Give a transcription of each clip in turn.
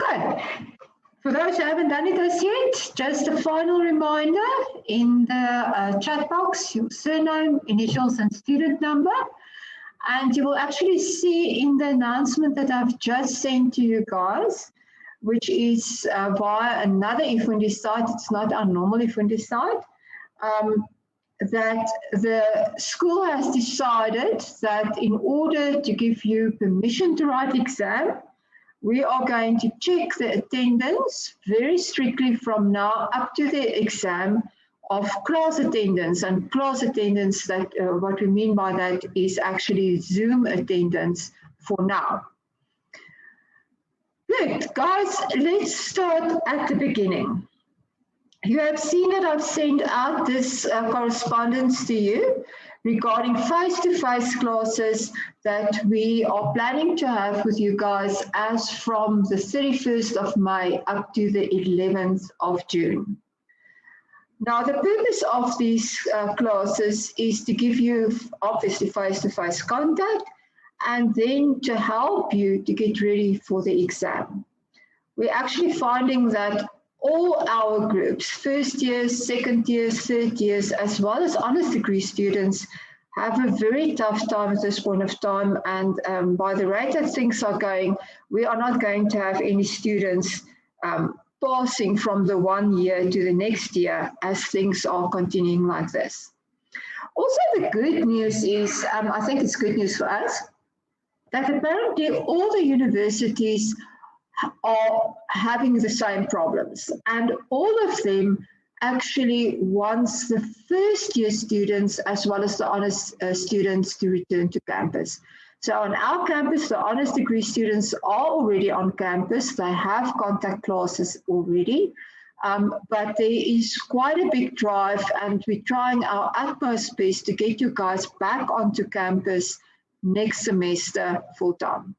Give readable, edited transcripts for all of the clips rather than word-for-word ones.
Okay, for those who haven't done it as yet, just a final reminder in the chat box, your surname, initials and student number. And you will actually see in the announcement that I've just sent to you guys, which is via another Ifundi site, it's not our normal Ifundi site, that the school has decided that in order to give you permission to write the exam, we are going to check the attendance very strictly from now up to the exam of class attendance. And class attendance, that what we mean by that is actually Zoom attendance for now. Good, guys, let's start at the beginning. You have seen that I've sent out this correspondence to you regarding face-to-face classes that we are planning to have with you guys as from the 31st of May up to the 11th of June. Now, the purpose of these classes is to give you, obviously, face-to-face contact and then to help you to get ready for the exam. We're actually finding that all our groups, first years, second years, third years, as well as honors degree students, have a very tough time at this point of time. And by the rate that things are going, we are not going to have any students passing from the one year to the next year as things are continuing like this. Also, the good news is, I think it's good news for us, that apparently all the universities are having the same problems, and all of them actually wants the first year students as well as the honors students to return to campus. So on our campus, the honors degree students are already on campus. They have contact classes already, but there is quite a big drive, and we're trying our utmost best to get you guys back onto campus next semester full time.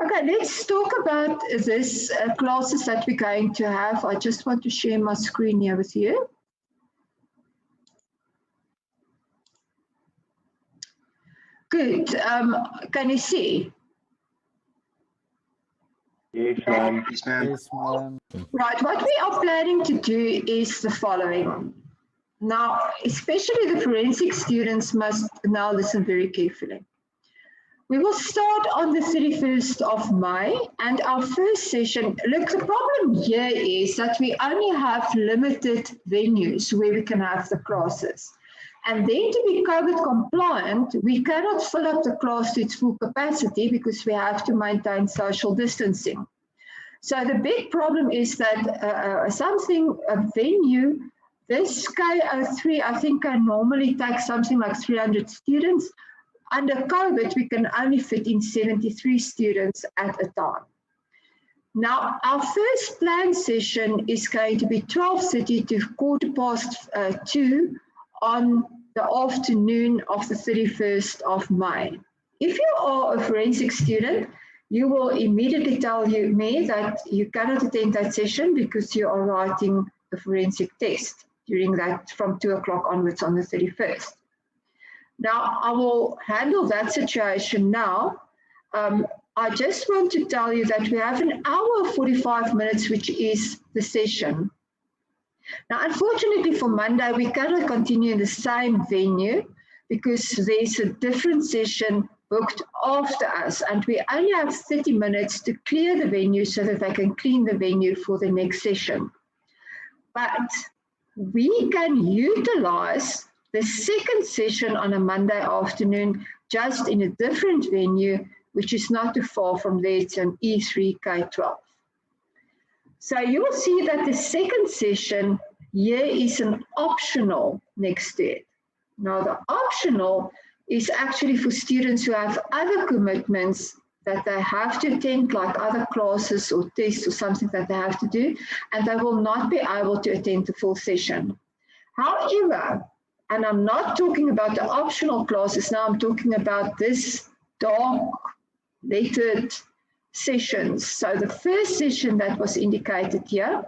Okay, let's talk about this classes that we're going to have. I just want to share my screen here with you. Good. Can you see? Yes, ma'am. Yes, ma'am. Yes, ma'am. Right, what we are planning to do is the following. Now, especially the forensic students must now listen very carefully. We will start on the 31st of May, and our first session, look, the problem here is that we only have limited venues where we can have the classes. And then to be COVID compliant, we cannot fill up the class to its full capacity because we have to maintain social distancing. So the big problem is that a venue, this K03, I think can normally take something like 300 students. Under COVID, we can only fit in 73 students at a time. Now, our first planned session is going to be 12:30 to 2:15 on the afternoon of the 31st of May. If you are a forensic student, you will immediately tell me that you cannot attend that session because you are writing a forensic test during that from 2 o'clock onwards on the 31st. Now, I will handle that situation now. I just want to tell you that we have an hour 45 minutes, which is the session. Now, unfortunately for Monday, we cannot continue in the same venue because there's a different session booked after us, and we only have 30 minutes to clear the venue so that they can clean the venue for the next session. But we can utilize the second session on a Monday afternoon just in a different venue, which is not too far from there. It's an E3K12. So you'll see that the second session here is an optional next to it. Now the optional is actually for students who have other commitments that they have to attend, like other classes or tests or something that they have to do, and they will not be able to attend the full session. However, and I'm not talking about the optional classes now, I'm talking about this dark lettered sessions. So the first session that was indicated here,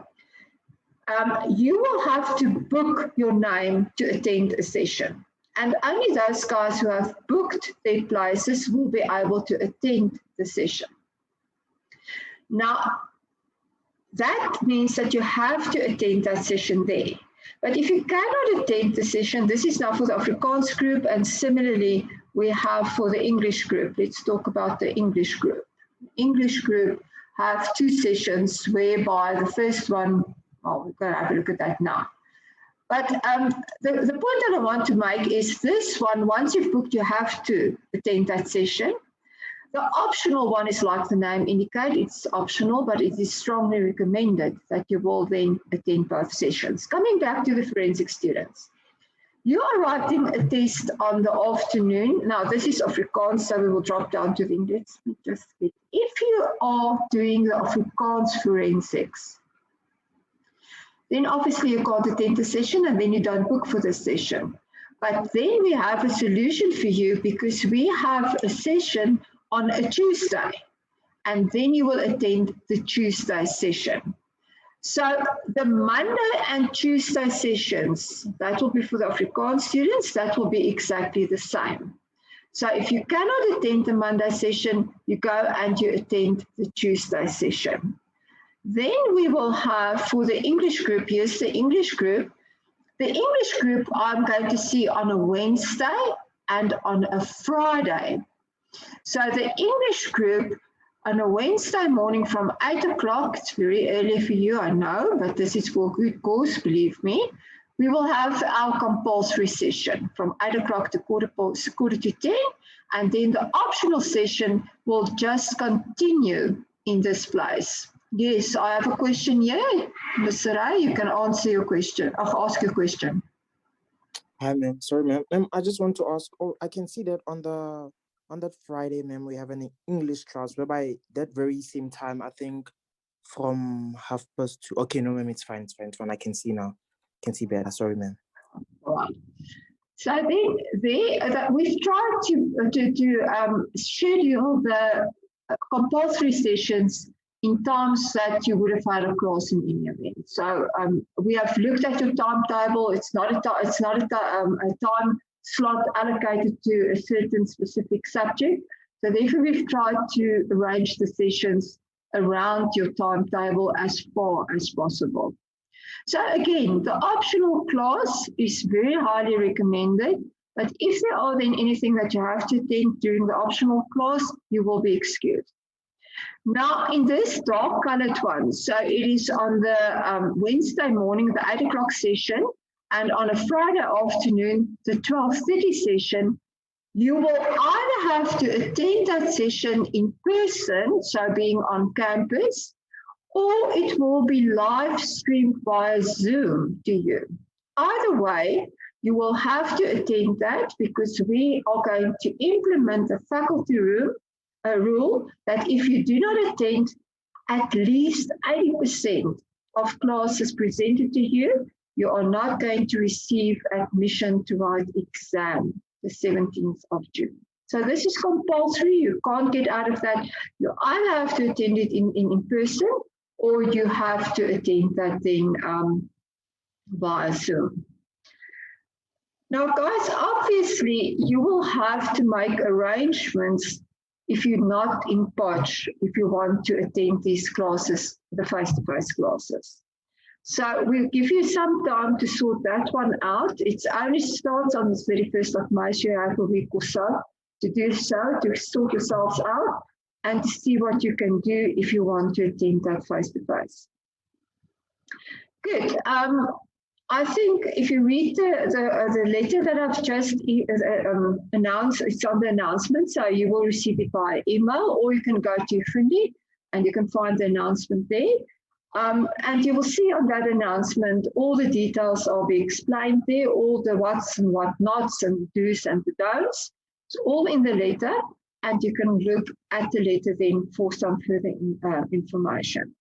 you will have to book your name to attend a session. And only those guys who have booked their places will be able to attend the session. Now, That means that you have to attend that session there. But if you cannot attend the session, this is now for the Afrikaans group, and similarly, we have for the English group. Let's talk about the English group. English group have 2 sessions, whereby the first one, well, we're going to have a look at that now. But the point that I want to make is this one, once you've booked, you have to attend that session. The optional one is like the name indicates, it's optional, but it is strongly recommended that you will then attend both sessions. Coming back to the forensic students. You are writing a test on the afternoon. Now, this is Afrikaans, so we will drop down to the English. If you are doing the Afrikaans forensics, then obviously you can't attend the session and then you don't book for the session. But then we have a solution for you, because we have a session on a Tuesday, and then you will attend the Tuesday session. So the Monday and Tuesday sessions, that will be for the Afrikaans students, that will be exactly the same. So if you cannot attend the Monday session, you go and you attend the Tuesday session. Then we will have for the English group, here's the English group. The English group I'm going to see on a Wednesday and on a Friday. So the English group on a Wednesday morning from 8 o'clock, it's very early for you, I know, but this is for good cause, believe me. We will have our compulsory session from 8 o'clock to quarter to 10, and then the optional session will just continue in this place. Yes, I have a question here. Ms. Sarai, you can answer your question. I'll ask your question. Hi, ma'am. Sorry, ma'am. I just want to ask, I can see that on that Friday, ma'am, we have an English class whereby that very same time, I think from 2:30. Okay, no, ma'am, it's fine. I can see now. I can see better. Sorry, ma'am. All right. So then we've tried to schedule the compulsory sessions in times that you would have had a class in any event. So we have looked at your timetable. It's not a time slot allocated to a certain specific subject. So therefore, we've tried to arrange the sessions around your timetable as far as possible. So again, the optional class is very highly recommended, but if there are then anything that you have to attend during the optional class, you will be excused. Now, in this dark colored one, so it is on the Wednesday morning, the 8 o'clock session, and on a Friday afternoon, the 12:30 session, you will either have to attend that session in person, so being on campus, or it will be live streamed via Zoom to you. Either way, you will have to attend that, because we are going to implement the faculty rule that if you do not attend at least 80% of classes presented to you, you are not going to receive admission to write exam the 17th of June. So this is compulsory. You can't get out of that. You either have to attend it in person, or you have to attend that then via Zoom. Now, guys, obviously, you will have to make arrangements if you're not in Potch, if you want to attend these classes, the face-to-face classes. So we'll give you some time to sort that one out. It only starts on the 31st of May, so you have a week or so to do so, to sort yourselves out and to see what you can do if you want to attend that face-to-face. Good. I think if you read the letter that I've just announced, it's on the announcement, so you will receive it by email, or you can go to your friendly and you can find the announcement there. And you will see on that announcement, all the details will be explained there, all the what's and what nots and do's and the don'ts. It's all in the letter, and you can look at the letter then for some further information.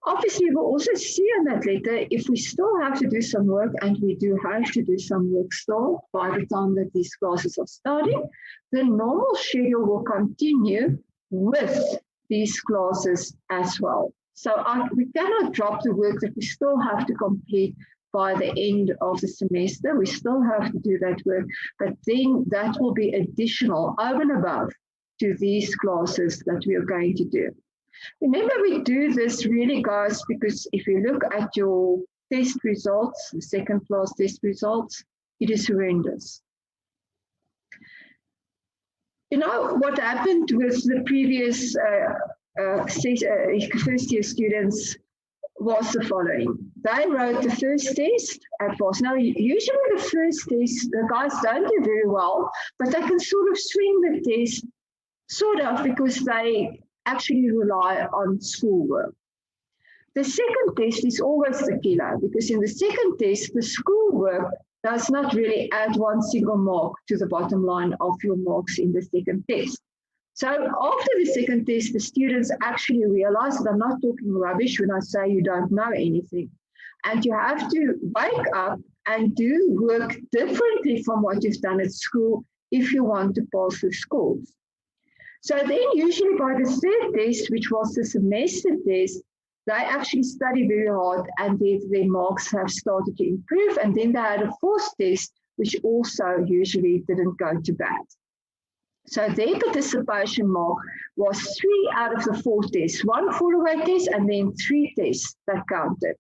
Obviously, we'll also see in that letter if we still have to do some work, and we do have to do some work still by the time that these classes are starting, the normal schedule will continue with these classes as well. So we cannot drop the work that we still have to complete by the end of the semester. We still have to do that work, but then that will be additional over and above to these classes that we are going to do. Remember, we do this really, guys, because if you look at your test results, the second class test results, it is horrendous. You know, what happened with the previous first year students was the following. They wrote the first test and passed. Now, usually the first test, the guys don't do very well, but they can sort of swing the test, sort of, because they actually rely on schoolwork. The second test is always the killer, because in the second test, the schoolwork does not really add one single mark to the bottom line of your marks in the second test. So after the second test, the students actually realize that I'm not talking rubbish when I say you don't know anything. And you have to wake up and do work differently from what you've done at school if you want to pass the schools. So then usually by the third test, which was the semester test, they actually study very hard and their marks have started to improve. And then they had a fourth test, which also usually didn't go to bad. So their participation mark was 3 out of the 4 tests, 1 follow-away test and then 3 tests that counted.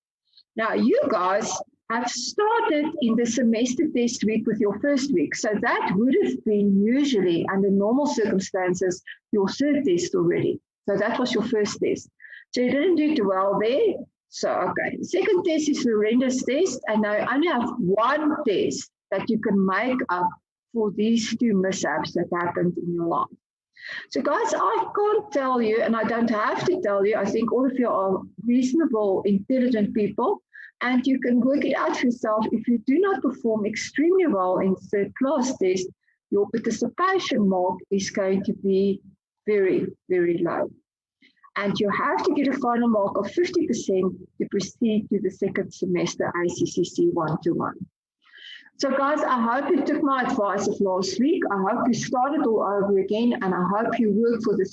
Now you guys have started in the semester test week with your first week. So that would have been usually, under normal circumstances, your third test already. So that was your first test. So you didn't do too well there. So, okay, the second test is the horrendous test, and now you only have 1 test that you can make up for these 2 mishaps that happened in your life. So guys, I can't tell you, and I don't have to tell you, I think all of you are reasonable, intelligent people, and you can work it out for yourself. If you do not perform extremely well in third class test, your participation mark is going to be very, very low. And you have to get a final mark of 50% to proceed to the second semester ACCC 1-to-1. So guys, I hope you took my advice of last week. I hope you started all over again, and I hope you work for the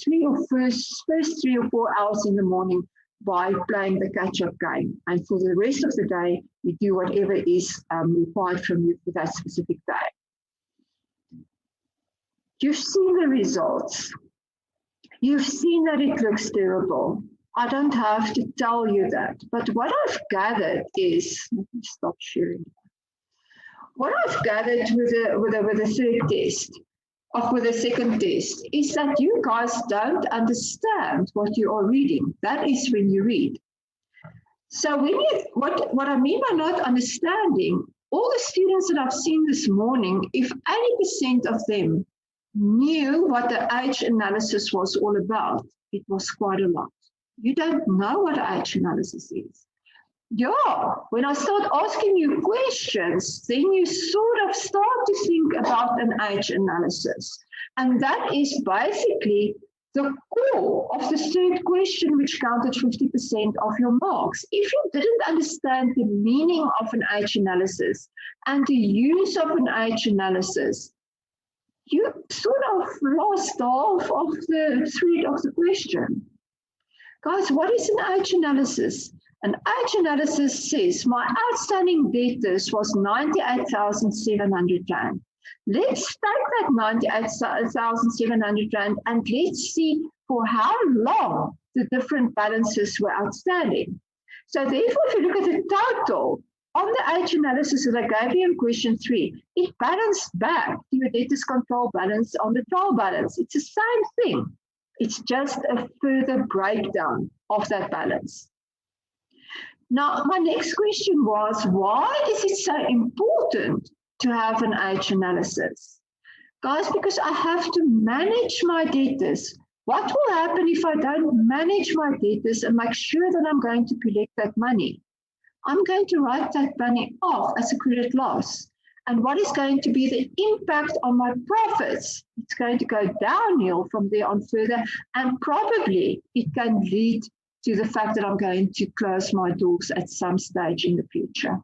first 3 or 4 hours in the morning by playing the catch-up game. And for the rest of the day, you do whatever is required from you for that specific day. You've seen the results. You've seen that it looks terrible. I don't have to tell you that. But what I've gathered is, let me stop sharing. What I've gathered with the third test, or with the second test, is that you guys don't understand what you are reading. That is when you read. So when what I mean by not understanding, all the students that I've seen this morning, if 80% of them knew what the age analysis was all about, it was quite a lot. You don't know what age analysis is. Yeah, when I start asking you questions, then you sort of start to think about an age analysis. And that is basically the core of the third question, which counted 50% of your marks. If you didn't understand the meaning of an age analysis and the use of an age analysis, you sort of lost half of the thread of the question. Guys, what is an age analysis? An age analysis says my outstanding debtors was 98,700 Rand. Let's take that 98,700 Rand and let's see for how long the different balances were outstanding. So therefore, if you look at the total on the age analysis that I gave you in question 3, it balanced back to your debtors control balance on the trial balance. It's the same thing. It's just a further breakdown of that balance. Now, my next question was, why is it so important to have an age analysis? Guys, because I have to manage my debtors. What will happen if I don't manage my debtors and make sure that I'm going to collect that money? I'm going to write that money off as a credit loss. And what is going to be the impact on my profits? It's going to go downhill from there on further, and probably it can lead to the fact that I'm going to close my doors at some stage in the future.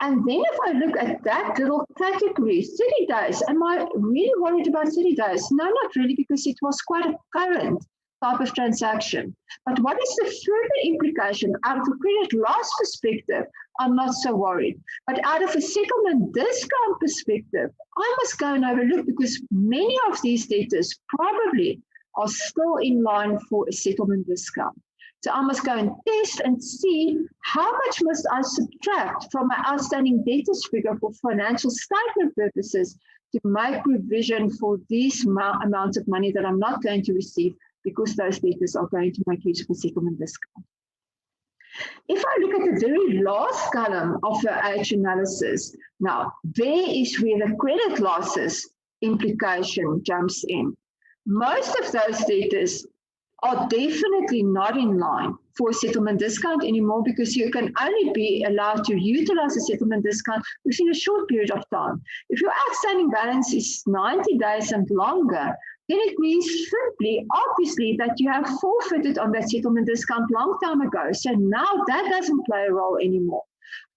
And then if I look at that little category, 30 days, am I really worried about 30 days? No, not really, because it was quite a current type of transaction. But what is the further implication out of a credit loss perspective? I'm not so worried. But out of a settlement discount perspective, I must go and have a look, because many of these debtors probably are still in line for a settlement discount. So I must go and test and see how much must I subtract from my outstanding debtors figure for financial statement purposes to make provision for these amounts of money that I'm not going to receive because those debtors are going to make use of a settlement discount. If I look at the very last column of the age analysis, now there is where the credit losses implication jumps in. Most of those debtors are definitely not in line for a settlement discount anymore because you can only be allowed to utilize a settlement discount within a short period of time. If your outstanding balance is 90 days and longer, then it means simply, obviously, that you have forfeited on that settlement discount long time ago. So now that doesn't play a role anymore.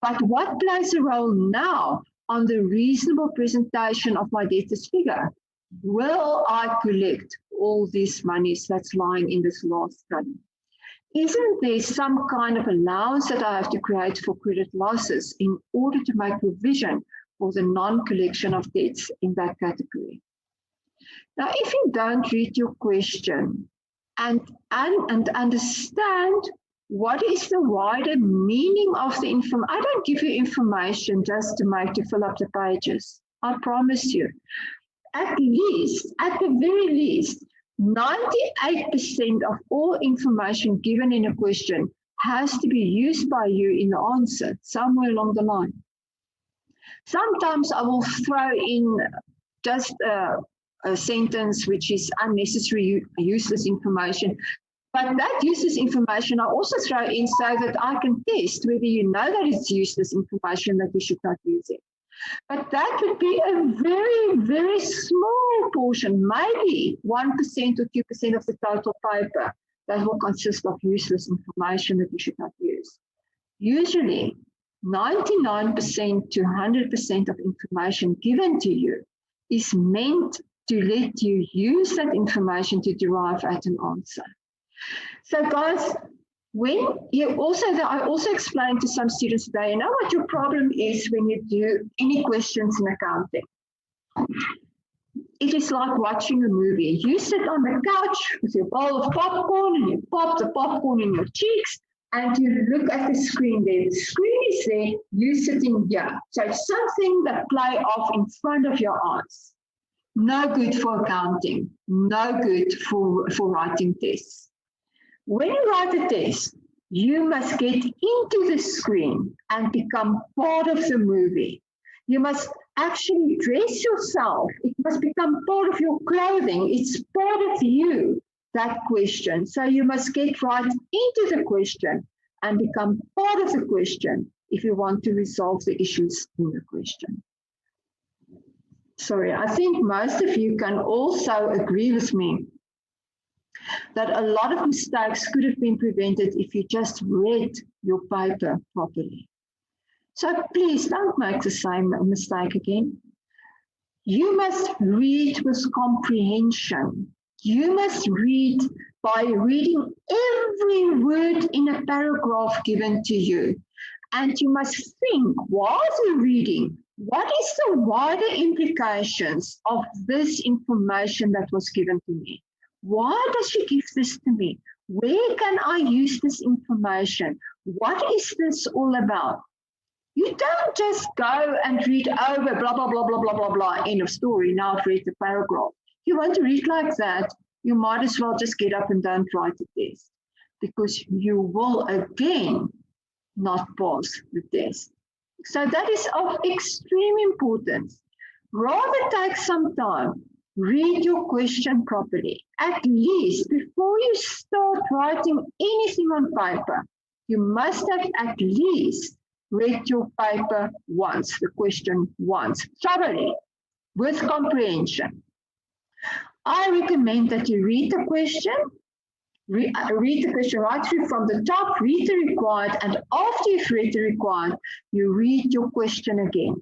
But what plays a role now on the reasonable presentation of my debtors figure? Will I collect all these monies that's lying in this last column? Isn't there some kind of allowance that I have to create for credit losses in order to make provision for the non-collection of debts in that category? Now, if you don't read your question and understand what is the wider meaning of the information, I don't give you information just to fill up the pages. I promise you. At the very least, 98% of all information given in a question has to be used by you in the answer somewhere along the line. Sometimes I will throw in just a sentence which is unnecessary, useless information. But that useless information I also throw in so that I can test whether you know that it's useless information that you should not use it. But that would be a very, very small portion, maybe 1% or 2% of the total paper that will consist of useless information that you should not use. Usually, 99% to 100% of information given to you is meant to let you use that information to derive at an answer. So guys, I also explained to some students today, you know what your problem is when you do any questions in accounting? It is like watching a movie. You sit on the couch with your bowl of popcorn and you pop the popcorn in your cheeks and you look at the screen there. The screen is there, you sitting here. So it's something that play off in front of your eyes. No good for accounting, no good for writing tests. When you write a test, you must get into the screen and become part of the movie. You must actually dress yourself. It must become part of your clothing. It's part of you, that question. So you must get right into the question and become part of the question if you want to resolve the issues in the question. Sorry, I think most of you can also agree with me that a lot of mistakes could have been prevented if you just read your paper properly. So please don't make the same mistake again. You must read with comprehension. You must read by reading every word in a paragraph given to you. And you must think, while you're reading, what is the wider implications of this information that was given to me? Why does she give this to me? Where can I use this information? What is this all about? You don't just go and read over blah, blah, blah, blah, blah, blah, blah, end of story. Now I've read the paragraph. If you want to read like that, you might as well just get up and don't write the test because you will again not pass the test. So that is of extreme importance. Rather take some time, read your question properly. At least before you start writing anything on paper, you must have at least read your paper once, the question once, thoroughly, with comprehension. I recommend that you read the question, read the question right through from the top, read the required, and after you've read the required, you read your question again.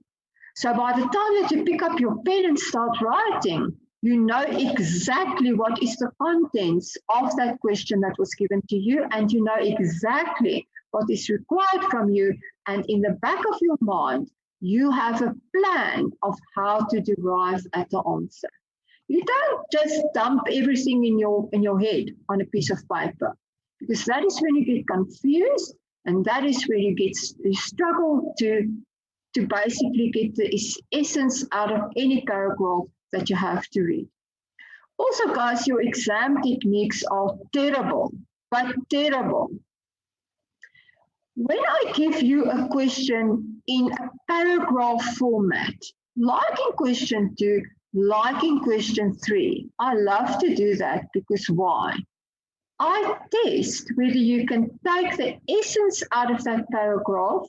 So by the time that you pick up your pen and start writing, you know exactly what is the contents of that question that was given to you, and you know exactly what is required from you, and in the back of your mind, you have a plan of how to derive at the answer. You don't just dump everything in your head on a piece of paper, because that is when you get confused, and that is where you struggle to basically get the essence out of any paragraph that you have to read. Also, guys, your exam techniques are terrible, but terrible. When I give you a question in a paragraph format, like in question 2, like in question 3, I love to do that because why? I test whether you can take the essence out of that paragraph,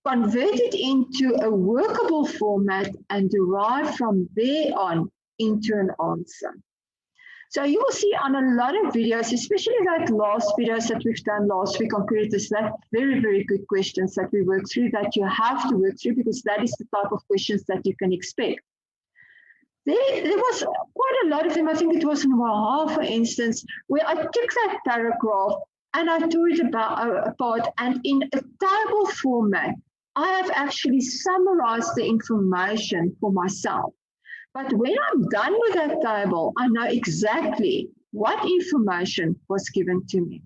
convert it into a workable format, and derive from there on into an answer. So you will see on a lot of videos, especially like last videos that we've done last week on creators, that very, very good questions that we work through, that you have to work through, because that is the type of questions that you can expect. There was quite a lot of them. I think it was in Waha, for instance, where I took that paragraph and I tore it apart, and in a table format, I have actually summarized the information for myself. But when I'm done with that table, I know exactly what information was given to me.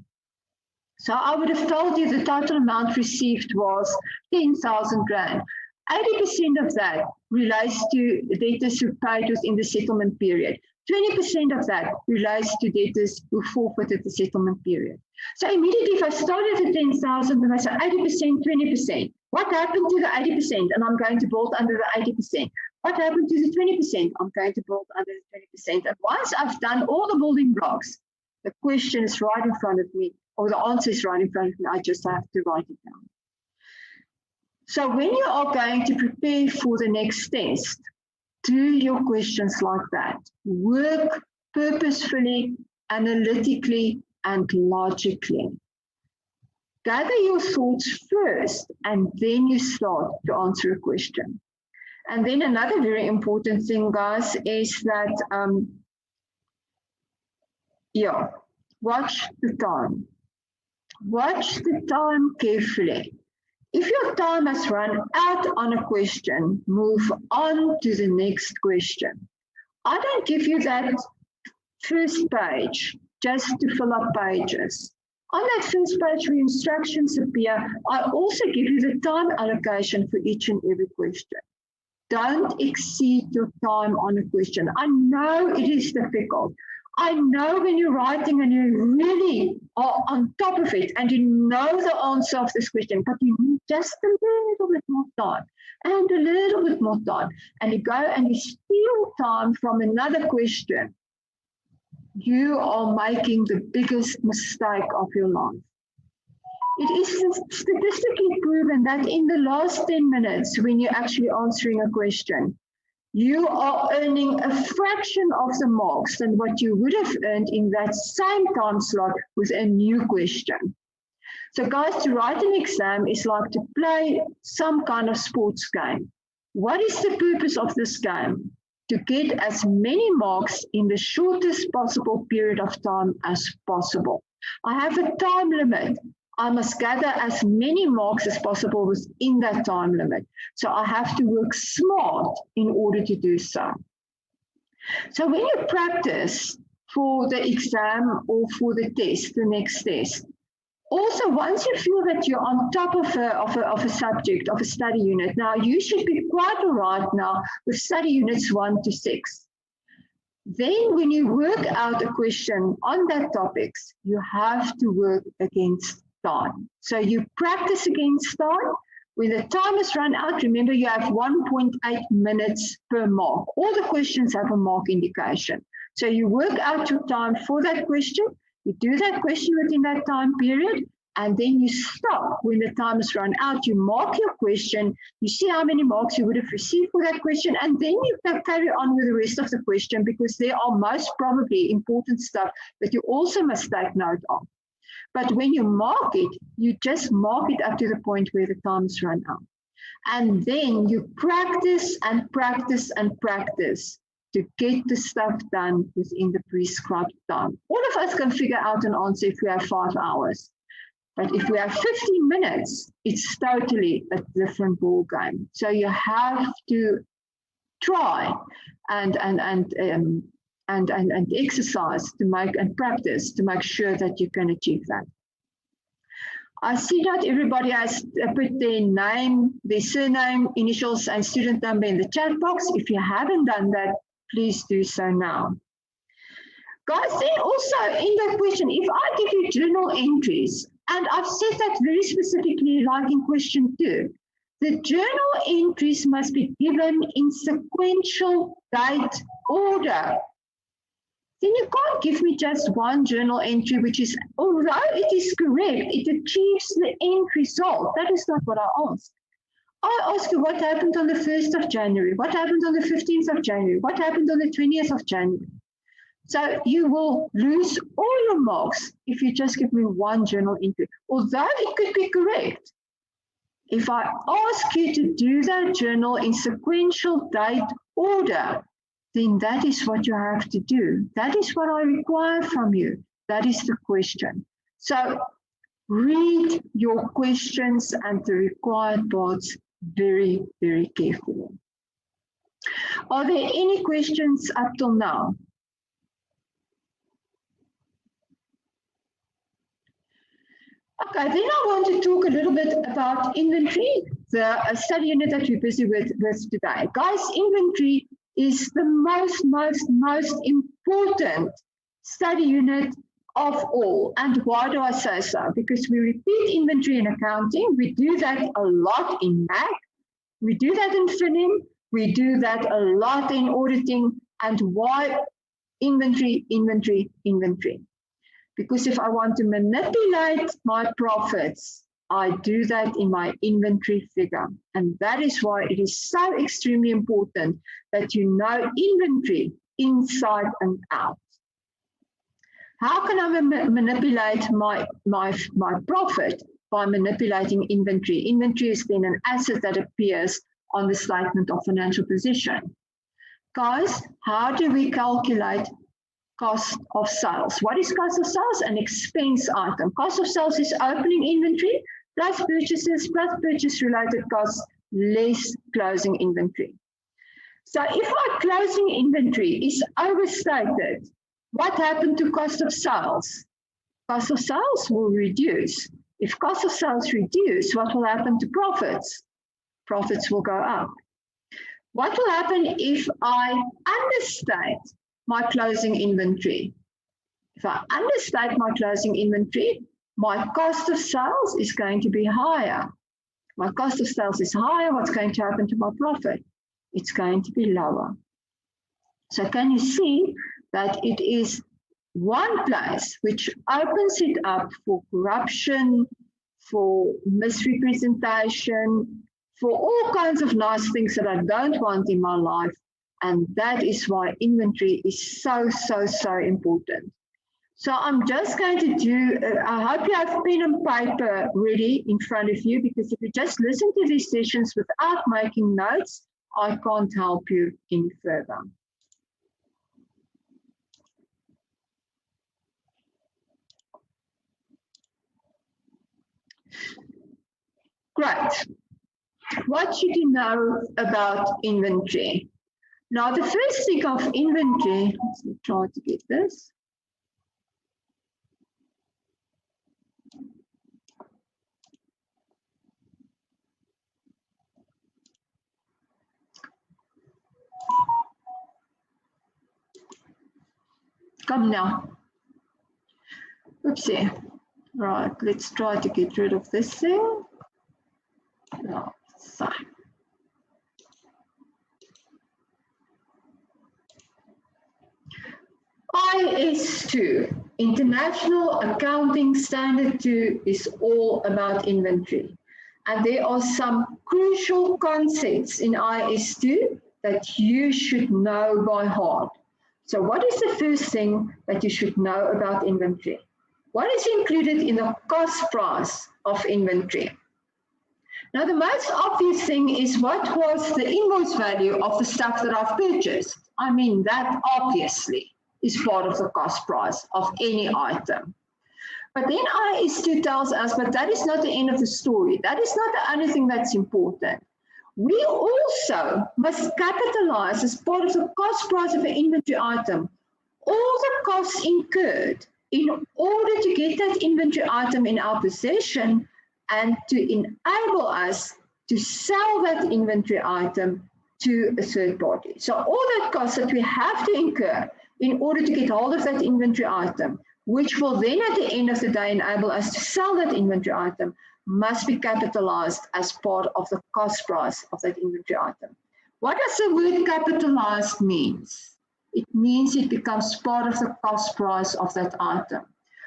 So I would have told you the total amount received was 10,000 Rand. 80% of that relates to debtors who paid within the settlement period. 20% of that relates to debtors who forfeited the settlement period. So immediately, if I started at 10,000 and I say 80%, 20%, what happened to the 80%? And I'm going to build under the 80%. What happened to the 20%? I'm going to build under the 20%. And once I've done all the building blocks, the question is right in front of me, or the answer is right in front of me. I just have to write it down. So when you are going to prepare for the next test, do your questions like that. Work purposefully, analytically, and logically. Gather your thoughts first, and then you start to answer a question. And then another very important thing, guys, is that, watch the time. Watch the time carefully. If your time has run out on a question, move on to the next question. I don't give you that first page just to fill up pages. On that first page where instructions appear, I also give you the time allocation for each and every question. Don't exceed your time on a question. I know it is difficult. I know when you're writing and you really are on top of it and you know the answer of this question, but you need just a little bit more time and a little bit more time. And you go and you steal time from another question. You are making the biggest mistake of your life. It is statistically proven that in the last 10 minutes, when you're actually answering a question, you are earning a fraction of the marks than what you would have earned in that same time slot with a new question. So guys, to write an exam is like to play some kind of sports game. What is the purpose of this game? To get as many marks in the shortest possible period of time as possible. I have a time limit. I must gather as many marks as possible within that time limit. So I have to work smart in order to do so. So when you practice for the exam or for the test, the next test, also once you feel that you're on top of a subject, of a study unit, now you should be quite all right now with study units 1 to 6. Then when you work out a question on that topics, you have to work against time. So you practice against time. When the time is run out, remember you have 1.8 minutes per mark. All the questions have a mark indication. So you work out your time for that question, you do that question within that time period, and then you stop when the time is run out. You mark your question, you see how many marks you would have received for that question, and then you can carry on with the rest of the question, because there are most probably important stuff that you also must take note of. But when you mark it, you just mark it up to the point where the time's run out. And then you practice and practice and practice to get the stuff done within the prescribed time. All of us can figure out an answer if we have 5 hours. But if we have 15 minutes, it's totally a different ball game. So you have to try and and exercise to make and practice to make sure that you can achieve that. I see that everybody has put their name, their surname, initials, and student number in the chat box. If you haven't done that, please do so now. Guys, then also in that question, if I give you journal entries, and I've said that very specifically like in question 2, the journal entries must be given in sequential date order. Then you can't give me just one journal entry, which is, although it is correct, it achieves the end result. That is not what I ask. I ask you what happened on the 1st of January, what happened on the 15th of January, what happened on the 20th of January. So you will lose all your marks if you just give me one journal entry, although it could be correct. If I ask you to do that journal in sequential date order, then that is what you have to do. That is what I require from you. That is the question. So read your questions and the required parts very, very carefully. Are there any questions up till now? Okay, then I want to talk a little bit about inventory, the study unit that we're busy with today. Guys, inventory is the most important study unit of all. And why do I say so? Because we repeat inventory in accounting. We do that a lot in MAC. We do that in FINIM. We do that a lot in auditing. And why inventory, inventory, inventory? Because if I want to manipulate my profits, I do that in my inventory figure. And that is why it is so extremely important that you know inventory inside and out. How can I manipulate my profit? By manipulating inventory. Inventory is then an asset that appears on the statement of financial position. Guys, how do we calculate cost of sales? What is cost of sales? An expense item. Cost of sales is opening inventory plus purchases plus purchase-related costs less closing inventory. So if my closing inventory is overstated, what happened to cost of sales? Cost of sales will reduce. If cost of sales reduce, what will happen to profits? Profits will go up. What will happen if I understate my closing inventory? If I understate my closing inventory, my cost of sales is going to be higher. My cost of sales is higher, what's going to happen to my profit? It's going to be lower. So can you see that it is one place which opens it up for corruption, for misrepresentation, for all kinds of nice things that I don't want in my life. And that is why inventory is so important. So I'm just going to do, I hope you have pen and paper ready in front of you, because if you just listen to these sessions without making notes, I can't help you any further. Great. What should you know about inventory? Now, the first thing of inventory, let's try to get this. Come now. Oopsie. Right, let's try to get rid of this thing. No, so. IS2, International Accounting Standard 2, is all about inventory. And there are some crucial concepts in IS2 that you should know by heart. So what is the first thing that you should know about inventory? What is included in the cost price of inventory? Now, the most obvious thing is what was the invoice value of the stuff that I've purchased? I mean, that obviously is part of the cost price of any item. But then IS2 tells us, but that is not the end of the story. That is not the only thing that's important. We also must capitalize as part of the cost price of an inventory item all the costs incurred in order to get that inventory item in our possession and to enable us to sell that inventory item to a third party. So all that cost that we have to incur in order to get hold of that inventory item, which will then at the end of the day enable us to sell that inventory item, must be capitalized as part of the cost price of that inventory item. What does the word capitalized means? It means it becomes part of the cost price of that item.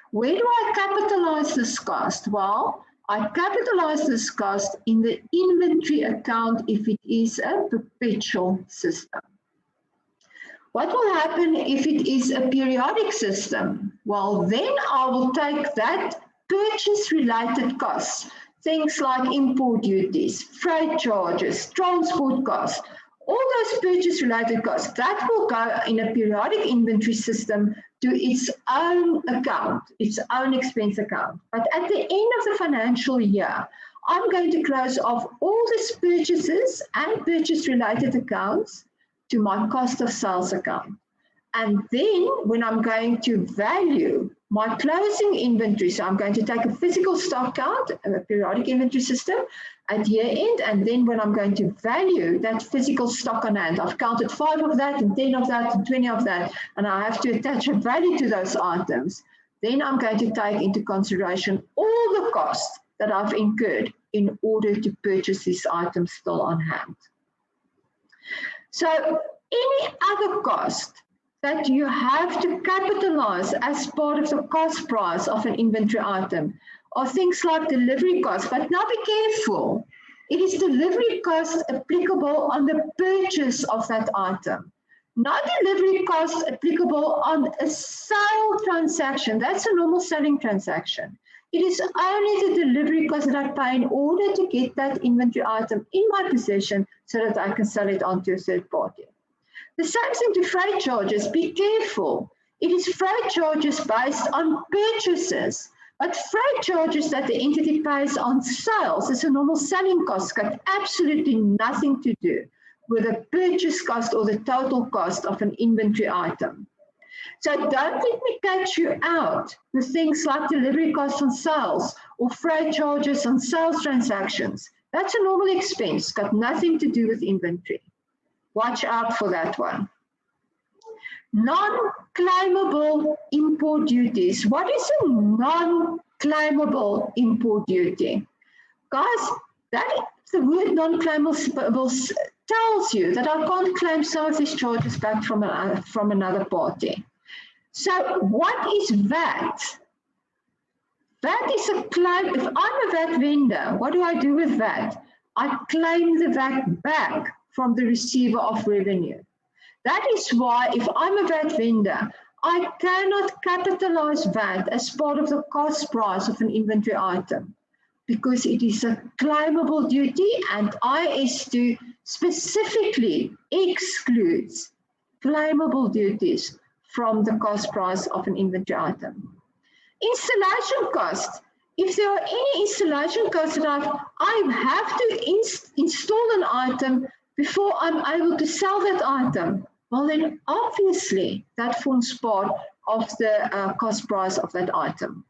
Where do I capitalize this cost? Well, I capitalize this cost in the inventory account if it is a perpetual system. What will happen if it is a periodic system? Well, then I will take that purchase-related costs, things like import duties, freight charges, transport costs, all those purchase-related costs, that will go in a periodic inventory system to its own account, its own expense account. But at the end of the financial year, I'm going to close off all these purchases and purchase-related accounts to my cost of sales account. And then when I'm going to value my closing inventory, so I'm going to take a physical stock count, a periodic inventory system at year end, and then when I'm going to value that physical stock on hand, I've counted 5 of that and 10 of that and 20 of that, and I have to attach a value to those items, then I'm going to take into consideration all the costs that I've incurred in order to purchase these items still on hand. So any other cost that you have to capitalize as part of the cost price of an inventory item are things like delivery costs. But now be careful. It is delivery costs applicable on the purchase of that item, not delivery costs applicable on a sale transaction. That's a normal selling transaction. It is only the delivery cost that I pay in order to get that inventory item in my possession so that I can sell it on to a third party. The same thing to freight charges. Be careful. It is freight charges based on purchases, but freight charges that the entity pays on sales is a normal selling cost, got absolutely nothing to do with the purchase cost or the total cost of an inventory item. So don't let me catch you out with things like delivery costs on sales or freight charges on sales transactions. That's a normal expense, got nothing to do with inventory. Watch out for that one. Non-claimable import duties. What is a non-claimable import duty? Guys, the word non-claimable tells you that I can't claim some of these charges back from another party. So what is VAT? VAT is a claim. If I'm a VAT vendor, what do I do with VAT? I claim the VAT back from the receiver of revenue. That is why if I'm a VAT vendor, I cannot capitalize VAT as part of the cost price of an inventory item because it is a claimable duty and IS2 specifically excludes claimable duties from the cost price of an inventory item. Installation costs. If there are any installation costs that I have to install an item before I'm able to sell that item, well then obviously that forms part of the cost price of that item.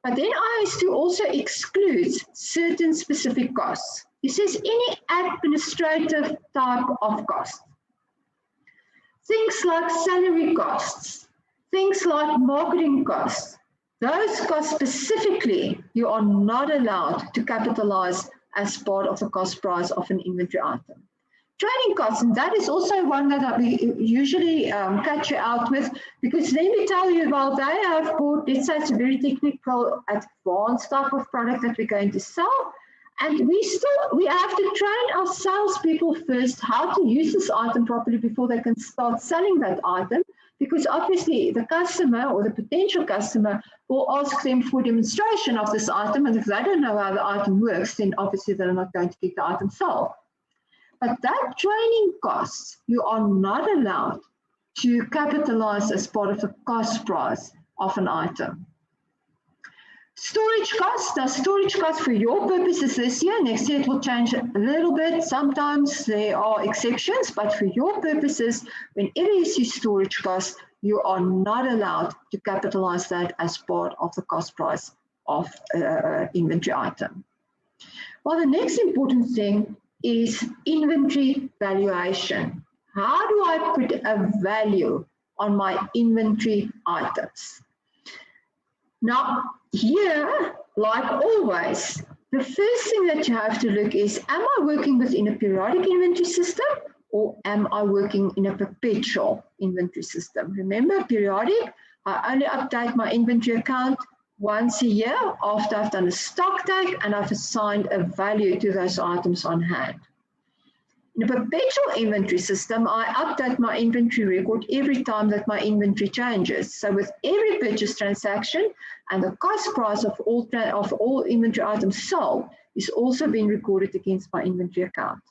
But then IS2 also excludes certain specific costs. It says any administrative type of cost. Things like salary costs, things like marketing costs, those costs specifically you are not allowed to capitalize as part of the cost price of an inventory item. Training costs, and that is also one that we usually catch you out with, because then we tell you, well, they have bought, let's say it's a very technical, advanced type of product that we're going to sell, and we have to train our salespeople first how to use this item properly before they can start selling that item, because obviously the customer or the potential customer will ask them for demonstration of this item, and if they don't know how the item works, then obviously they're not going to get the item sold. But that training costs, you are not allowed to capitalize as part of the cost price of an item. Storage costs. Now, storage costs for your purposes this year, next year it will change a little bit. Sometimes there are exceptions, but for your purposes, whenever you see storage costs, you are not allowed to capitalize that as part of the cost price of inventory item. Well, the next important thing is inventory valuation. How do I put a value on my inventory items? Now, here, like always, the first thing that you have to look is, am I working within a periodic inventory system or am I working in a perpetual inventory system? Remember, periodic, I only update my inventory account once a year after I've done a stock take and I've assigned a value to those items on hand. In a perpetual inventory system, I update my inventory record every time that my inventory changes. So with every purchase transaction, and the cost price of all inventory items sold is also being recorded against my inventory account.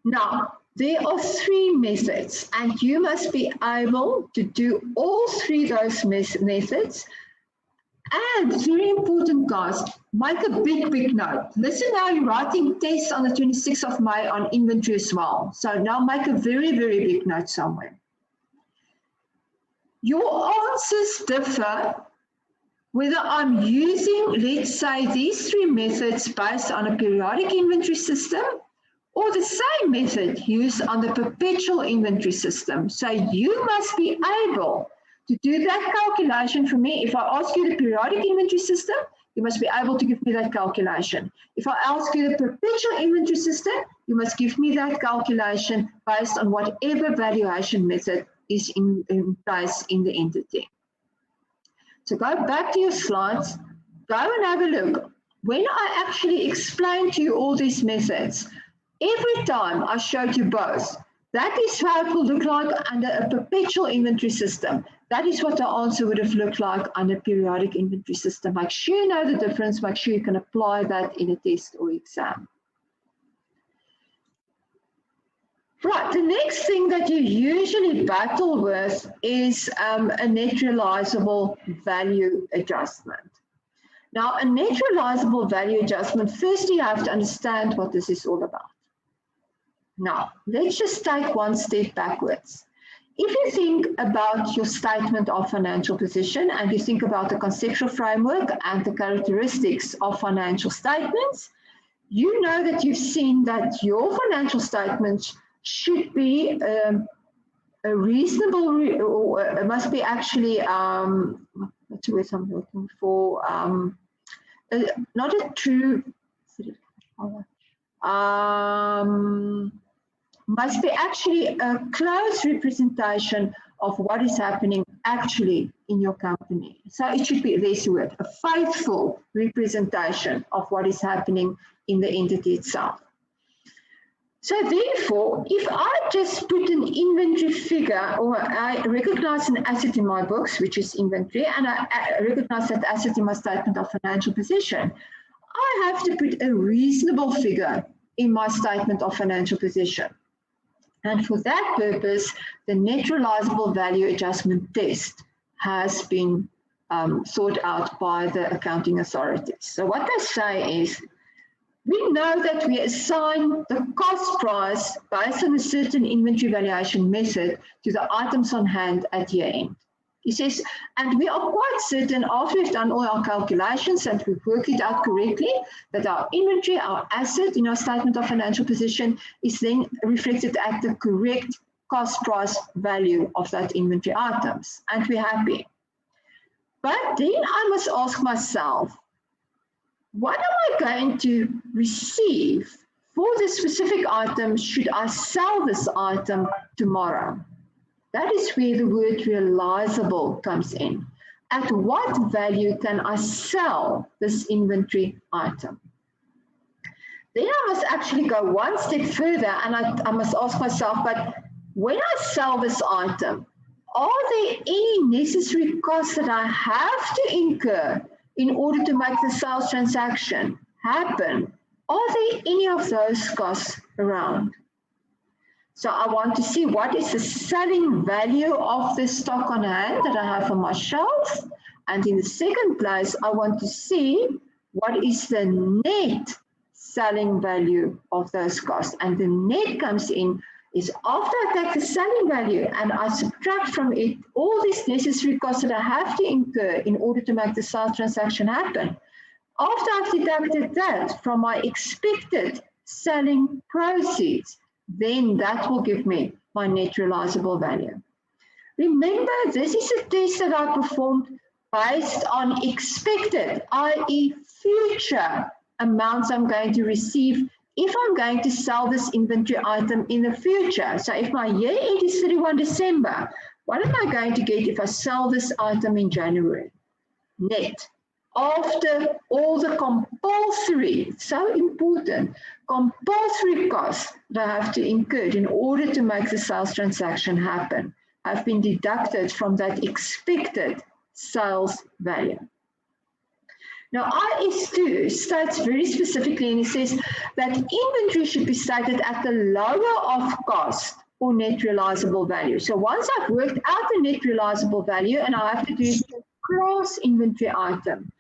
Now, there are three methods, and you must be able to do all three of those methods. And very important, guys, make a big note. Listen now, you're writing tests on the 26th of May on inventory as well. So now make a very big note somewhere. Your answers differ whether I'm using, let's say, these three methods based on a periodic inventory system or the same method used on the perpetual inventory system. So you must be able to do that calculation for me. If I ask you the periodic inventory system, you must be able to give me that calculation. If I ask you the perpetual inventory system, you must give me that calculation based on whatever valuation method is in place in the entity. So go back to your slides, go and have a look. When I actually explain to you all these methods, every time I showed you both, that is how it will look like under a perpetual inventory system. That is what the answer would have looked like under a periodic inventory system. Make sure you know the difference, make sure you can apply that in a test or exam. Right, the next thing that you usually battle with is a net realizable value adjustment. Now, a net realizable value adjustment, firstly, you have to understand what this is all about. Now, let's just take one step backwards. If you think about your statement of financial position and you think about the conceptual framework and the characteristics of financial statements, you know that you've seen that your financial statements should be a reasonable, or it must be actually, what's the word I'm looking for, not a true, must be actually a close representation of what is happening actually in your company. So it should be, there's the word, a faithful representation of what is happening in the entity itself. So therefore, if I just put an inventory figure, or I recognize an asset in my books, which is inventory, and I recognize that asset in my statement of financial position, I have to put a reasonable figure in my statement of financial position. And for that purpose, the net realizable value adjustment test has been sought out by the accounting authorities. So what they say is, we know that we assign the cost price based on a certain inventory valuation method to the items on hand at year end. He says, and we are quite certain after we've done all our calculations and we've worked it out correctly, that our inventory, our asset in our statement of financial position is then reflected at the correct cost price value of that inventory items. And we're happy. But then I must ask myself, what am I going to receive for this specific item should I sell this item tomorrow? That is where the word realizable comes in. At what value can I sell this inventory item? Then I must actually go one step further and I must ask myself, but when I sell this item, are there any necessary costs that I have to incur in order to make the sales transaction happen? Are there any of those costs around? So I want to see what is the selling value of the stock on hand that I have on my shelf, And in the second place, I want to see what is the net selling value of those costs. And the net comes in is after I take the selling value and I subtract from it all these necessary costs that I have to incur in order to make the sales transaction happen. After I've deducted that from my expected selling proceeds, then that will give me my net realizable value. Remember, this is a test that I performed based on expected, i.e. future amounts I'm going to receive if I'm going to sell this inventory item in the future. So if my year end is 31 December, what am I going to get if I sell this item in January? Net. After all the compulsory, so important, compulsory costs that I have to incur in order to make the sales transaction happen have been deducted from that expected sales value. Now, IS2 states very specifically, and it says that inventory should be stated at the lower of cost or net realizable value. So once I've worked out the net realizable value and I have to do a cross inventory item,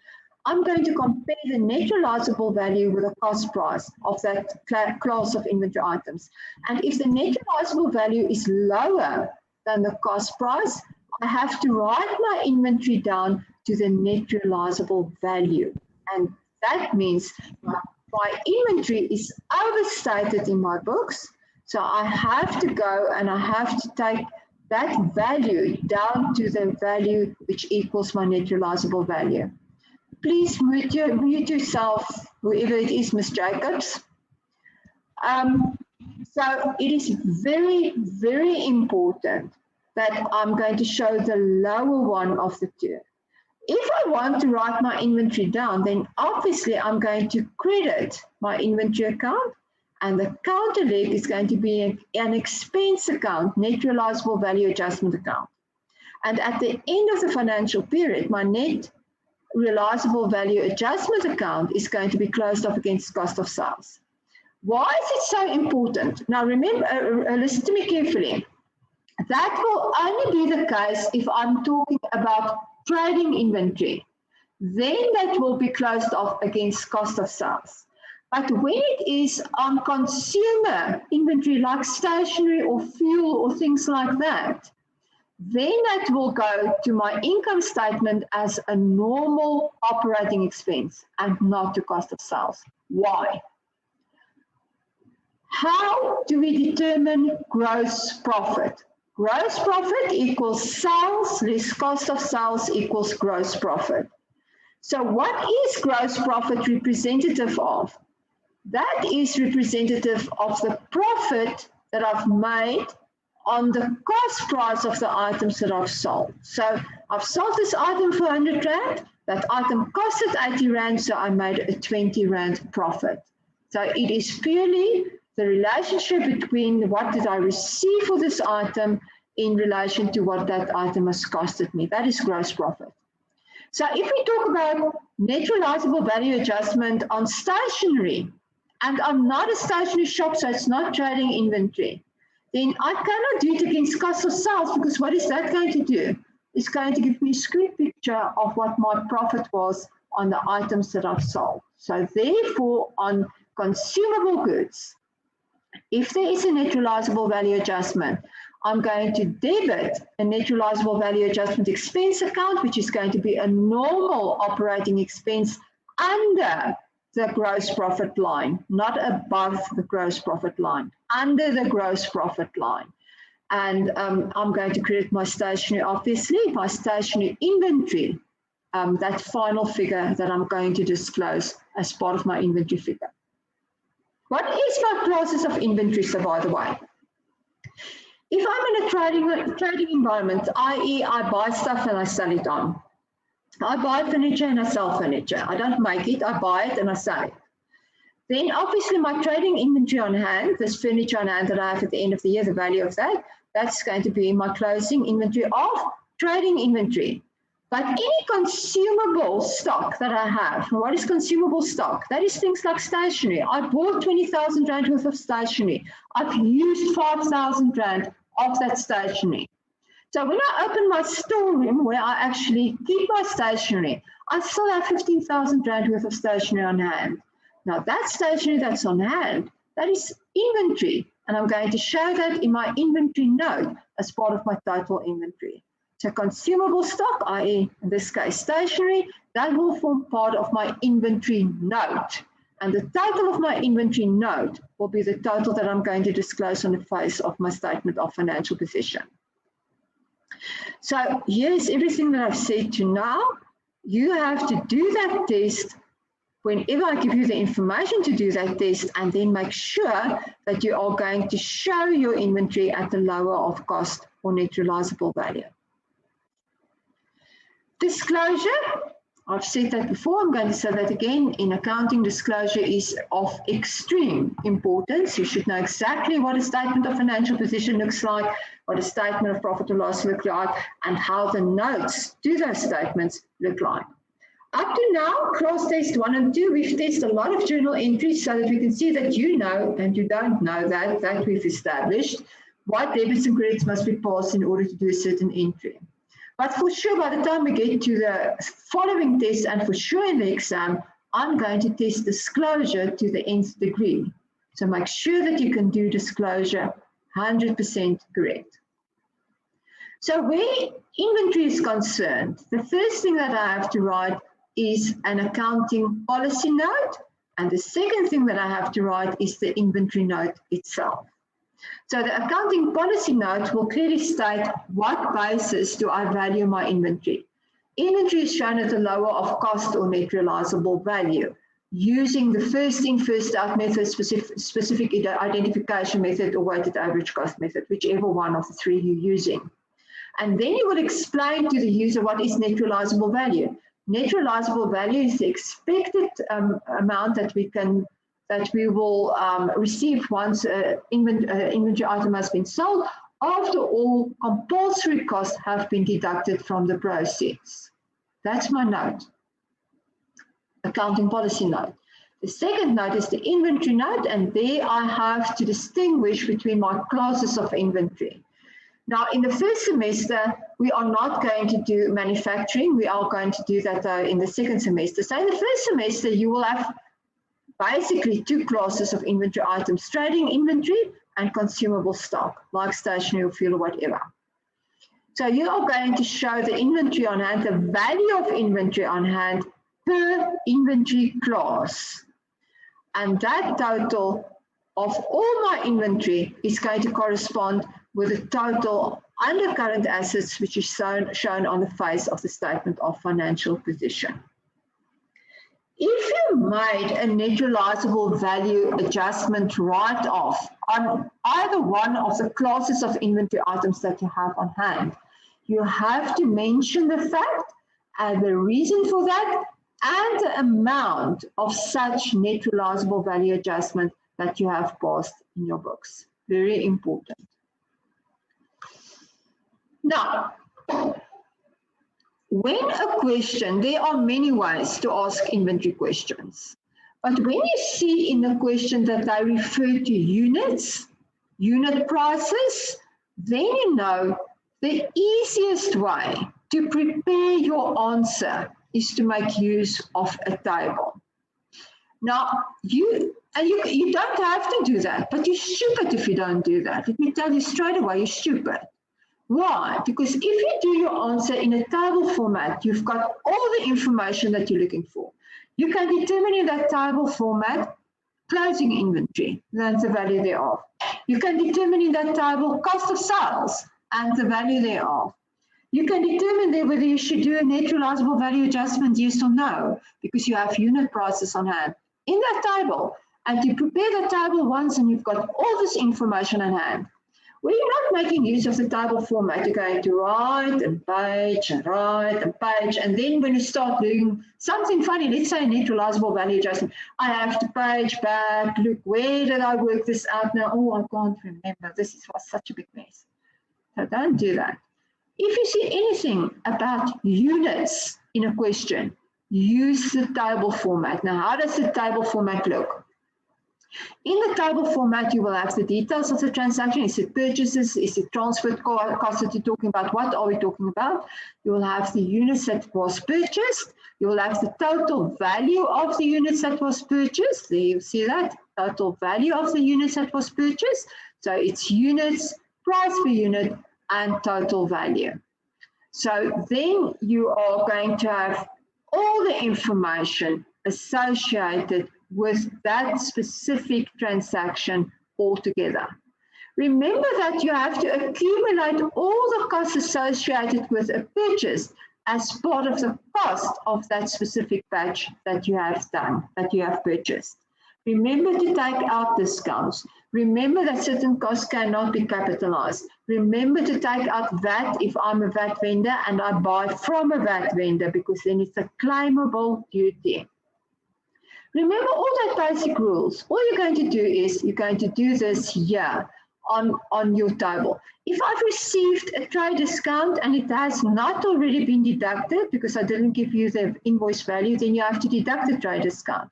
I'm going to compare the net realizable value with the cost price of that class of inventory items. And if the net realizable value is lower than the cost price, I have to write my inventory down to the net realizable value. And that means my inventory is overstated in my books. So I have to go and I have to take that value down to the value which equals my net realizable value. Please mute yourself, whoever it is, Ms. Jacobs. So it is very, very important that I'm going to show the lower one of the two. If I want to write my inventory down, then obviously I'm going to credit my inventory account, and the counter leg is going to be an expense account, net realizable value adjustment account. And at the end of the financial period, my net realizable value adjustment account is going to be closed off against cost of sales. Why is it so important? Now remember, listen to me carefully. That will only be the case if I'm talking about trading inventory. Then that will be closed off against cost of sales. But when it is on consumer inventory like stationery or fuel or things like that, then that will go to my income statement as a normal operating expense and not to cost of sales. Why? How do we determine gross profit? Gross profit equals sales less cost of sales equals gross profit. So what is gross profit representative of? That is representative of the profit that I've made on the cost price of the items that I've sold. So I've sold this item for 100 Rand, that item costed 80 Rand, so I made a 20 Rand profit. So it is purely the relationship between what did I receive for this item in relation to what that item has costed me. That is gross profit. So if we talk about net realizable value adjustment on stationery, and I'm not a stationery shop, so it's not trading inventory, then I cannot do it against cost of sales, because what is that going to do? It's going to give me a screen picture of what my profit was on the items that I've sold. So therefore, on consumable goods, if there is a net realizable value adjustment, I'm going to debit a net realizable value adjustment expense account, which is going to be a normal operating expense under the gross profit line, not above the gross profit line, under the gross profit line. And I'm going to credit my stationery, obviously, my stationery inventory, that final figure that I'm going to disclose as part of my inventory figure. What is my classes of inventory, so by the way? If I'm in a trading environment, i.e. I buy stuff and I sell it on. I buy furniture and I sell furniture. I don't make it, I buy it and I sell it. Then obviously my trading inventory on hand, this furniture on hand that I have at the end of the year, the value of that, that's going to be my closing inventory of trading inventory. But any consumable stock that I have, what is consumable stock? That is things like stationery. I bought 20,000 Rand worth of stationery. I've used 5,000 Rand of that stationery. So when I open my storeroom where I actually keep my stationery, I still have 15,000 Rand worth of stationery on hand. Now that stationery that's on hand, that is inventory, and I'm going to show that in my inventory note as part of my total inventory. So consumable stock, i.e. in this case stationery, that will form part of my inventory note. And the total of my inventory note will be the total that I'm going to disclose on the face of my statement of financial position. So here's everything that I've said to now. You have to do that test whenever I give you the information to do that test, and then make sure that you are going to show your inventory at the lower of cost or net realizable value. Disclosure, I've said that before, I'm going to say that again. In accounting, disclosure is of extreme importance. You should know exactly what a statement of financial position looks like, what a statement of profit or loss looks like, and how the notes to those statements look like. Up to now, class test 1 and 2, we've tested a lot of journal entries so that we can see that you know and you don't know that we've established what debits and credits must be passed in order to do a certain entry. But for sure, by the time we get to the following test, and for sure in the exam, I'm going to test disclosure to the nth degree. So make sure that you can do disclosure 100% correct. So where inventory is concerned, the first thing that I have to write is an accounting policy note, and the second thing that I have to write is the inventory note itself. So the accounting policy note will clearly state what basis do I value my inventory. Inventory is shown at the lower of cost or net realizable value using the first in, first out method, specific identification method, or weighted average cost method, whichever one of the three you're using. And then you will explain to the user what is net realizable value. Net realizable value is the expected amount that we will receive once an inventory item has been sold, after all compulsory costs have been deducted from the proceeds. That's my note, accounting policy note. The second note is the inventory note, and there I have to distinguish between my classes of inventory. Now, in the first semester, we are not going to do manufacturing. We are going to do that in the second semester. So in the first semester, you will have basically two classes of inventory items: trading inventory and consumable stock, like stationery or fuel or whatever. So you are going to show the inventory on hand, the value of inventory on hand per inventory class. And that total of all my inventory is going to correspond with the total under current assets, which is shown on the face of the statement of financial position. If you made a net realizable value adjustment write-off on either one of the classes of inventory items that you have on hand, you have to mention the fact and the reason for that and the amount of such net realizable value adjustment that you have passed in your books. Very important. Now, when a question, there are many ways to ask inventory questions. But when you see in the question that they refer to units, unit prices, then you know the easiest way to prepare your answer is to make use of a table. Now, you don't have to do that, but you're stupid if you don't do that. Let me tell you straight away, you're stupid. Why? Because if you do your answer in a table format, you've got all the information that you're looking for. You can determine in that table format closing inventory, that's the value thereof. You can determine in that table cost of sales and the value thereof. You can determine there whether you should do a net realizable value adjustment, yes or no, because you have unit prices on hand in that table. And you prepare the table once and you've got all this information on hand. When you're not making use of the table format, you're going to write and page and write and page. And then when you start doing something funny, let's say net realizable value adjustment, I have to page back, look, where did I work this out now? Oh, I can't remember. This was such a big mess. So don't do that. If you see anything about units in a question, use the table format. Now, how does the table format look? In the table format, you will have the details of the transaction. Is it purchases? Is it transferred costs that you're talking about? What are we talking about? You will have the units that was purchased. You will have the total value of the units that was purchased. There you see that, total value of the units that was purchased. So it's units, price per unit, and total value. So then you are going to have all the information associated with that specific transaction altogether. Remember that you have to accumulate all the costs associated with a purchase as part of the cost of that specific batch that you have done, that you have purchased. Remember to take out discounts. Remember that certain costs cannot be capitalized. Remember to take out VAT if I'm a VAT vendor and I buy from a VAT vendor, because then it's a claimable duty. Remember all that basic rules. All you're going to do is you're going to do this here on your table. If I've received a trade discount and it has not already been deducted because I didn't give you the invoice value, then you have to deduct the trade discount.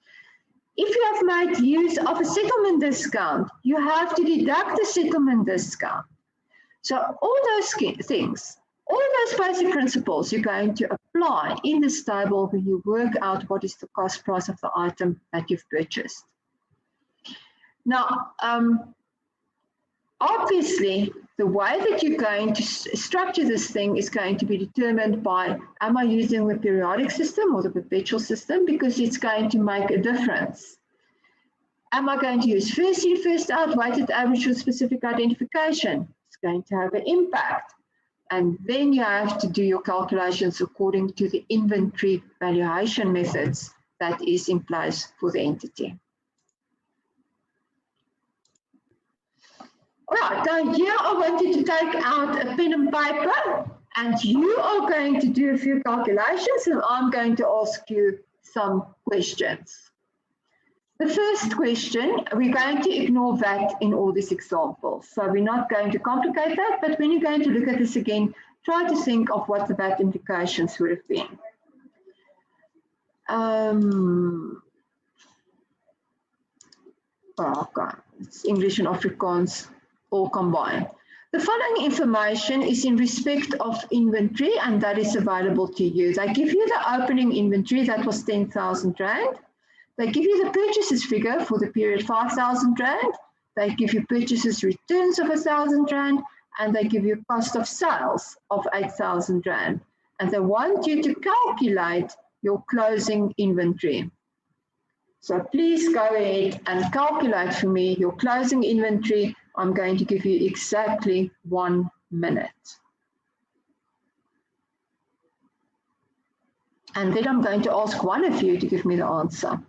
If you have made use of a settlement discount, you have to deduct the settlement discount. So all those things, all those basic principles you're going to apply in this table when you work out what is the cost price of the item that you've purchased. Now, obviously, the way that you're going to structure this thing is going to be determined by, am I using the periodic system or the perpetual system? Because it's going to make a difference. Am I going to use first in, first out, weighted average with specific identification? It's going to have an impact. And then you have to do your calculations according to the inventory valuation methods that is in place for the entity. Right, now here I want you to take out a pen and paper, and you are going to do a few calculations, and I'm going to ask you some questions. The first question, we're going to ignore VAT in all these examples. So we're not going to complicate that, but when you're going to look at this again, try to think of what the VAT implications would have been. Okay, it's English and Afrikaans all combined. The following information is in respect of inventory, and that is available to you. They give you the opening inventory, that was 10,000 Rand. They give you the purchases figure for the period 5,000 Rand. They give you purchases returns of 1,000 Rand, and they give you cost of sales of 8,000 Rand. And they want you to calculate your closing inventory. So please go ahead and calculate for me your closing inventory. I'm going to give you exactly 1 minute. And then I'm going to ask one of you to give me the answer.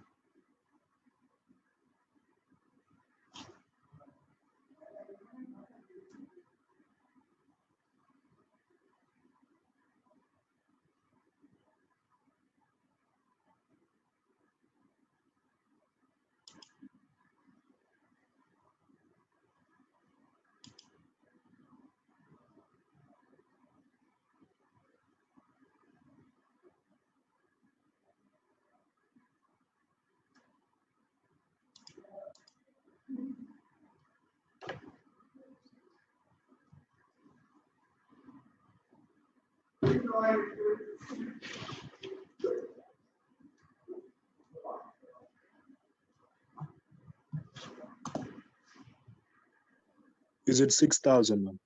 Is it 6,000, ma'am?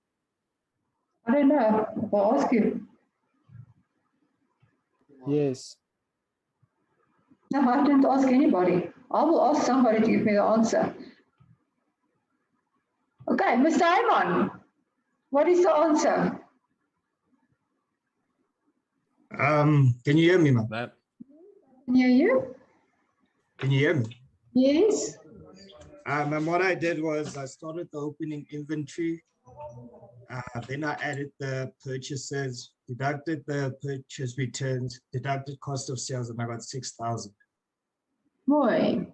I don't know. I'll ask you. Yes. No, I didn't ask anybody. I will ask somebody to give me the answer. Okay, Mr. Ayman, what is the answer? Can you hear me, ma'am? Can you hear you? Can you hear me? Yes. Ma'am, what I did was I started the opening inventory. Then I added the purchases, deducted the purchase returns, deducted cost of sales, and I got 6,000. Boy,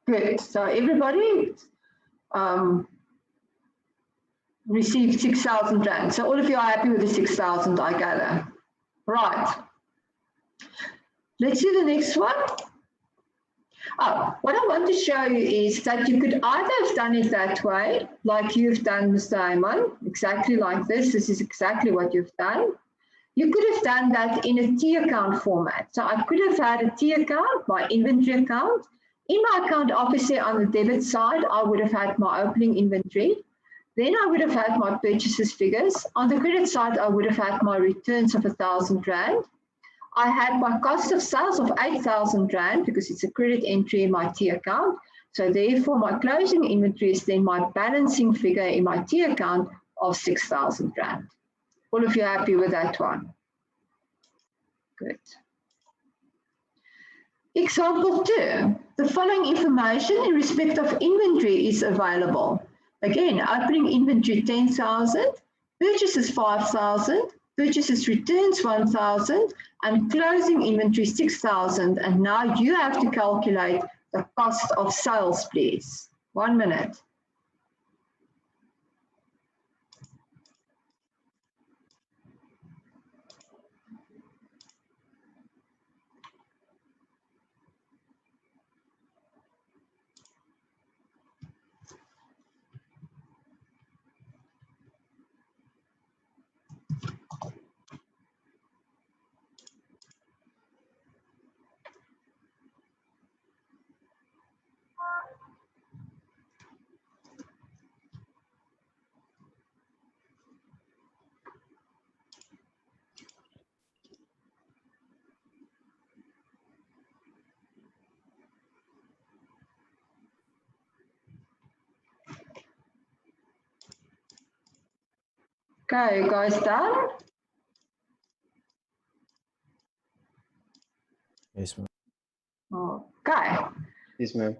good. So everybody received 6,000 Rand. So all of you are happy with the 6,000, I gather. Right. Let's do the next one. Oh, what I want to show you is that you could either have done it that way, like you've done, Mr. Ayman, exactly like this. This is exactly what you've done. You could have done that in a T account format. So I could have had a T account, my inventory account. In my account, obviously on the debit side, I would have had my opening inventory. Then I would have had my purchases figures. On the credit side, I would have had my returns of R1,000. I had my cost of sales of R8,000 because it's a credit entry in my T account. So therefore, my closing inventory is then my balancing figure in my T account of R6,000. All of you happy with that one? Good. Example 2, the following information in respect of inventory is available. Again, opening inventory 10,000, purchases 5,000, purchases returns 1,000, and closing inventory 6,000. And now you have to calculate the cost of sales, please. 1 minute. Okay, you guys done? Yes, ma'am. Okay. Yes, ma'am.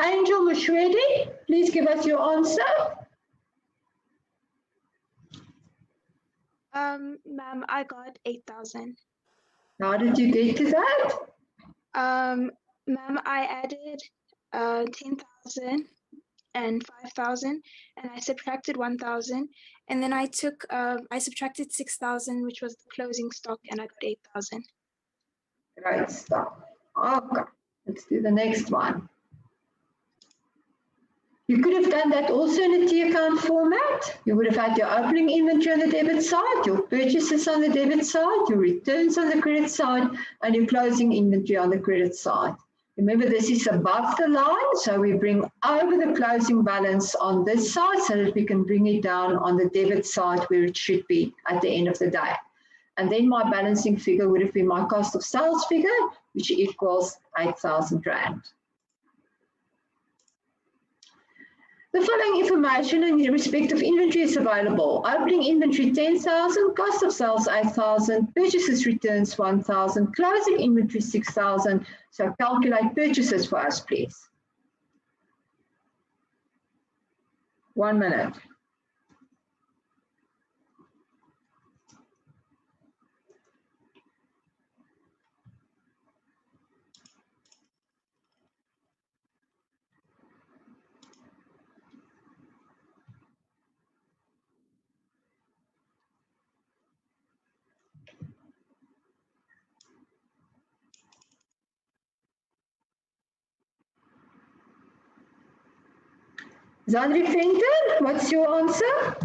Angel Mushwedi, please give us your answer. Ma'am, I got 8,000. How did you get to that? Ma'am, I added 10,000 and 5,000, and I subtracted 1,000, and then I subtracted 6,000, which was the closing stock, and I got 8,000. Great stuff. Okay, let's do the next one. You could have done that also in a T account format. You would have had your opening inventory on the debit side, your purchases on the debit side, your returns on the credit side, and your closing inventory on the credit side. Remember, this is above the line, so we bring over the closing balance on this side so that we can bring it down on the debit side where it should be at the end of the day. And then my balancing figure would have been my cost of sales figure, which equals 8,000 Rand. The following information in respect of inventory is available. Opening inventory 10,000, cost of sales 8,000, purchases returns 1,000, closing inventory 6,000. So calculate purchases for us, please. 1 minute. Zandri Fenton, what's your answer?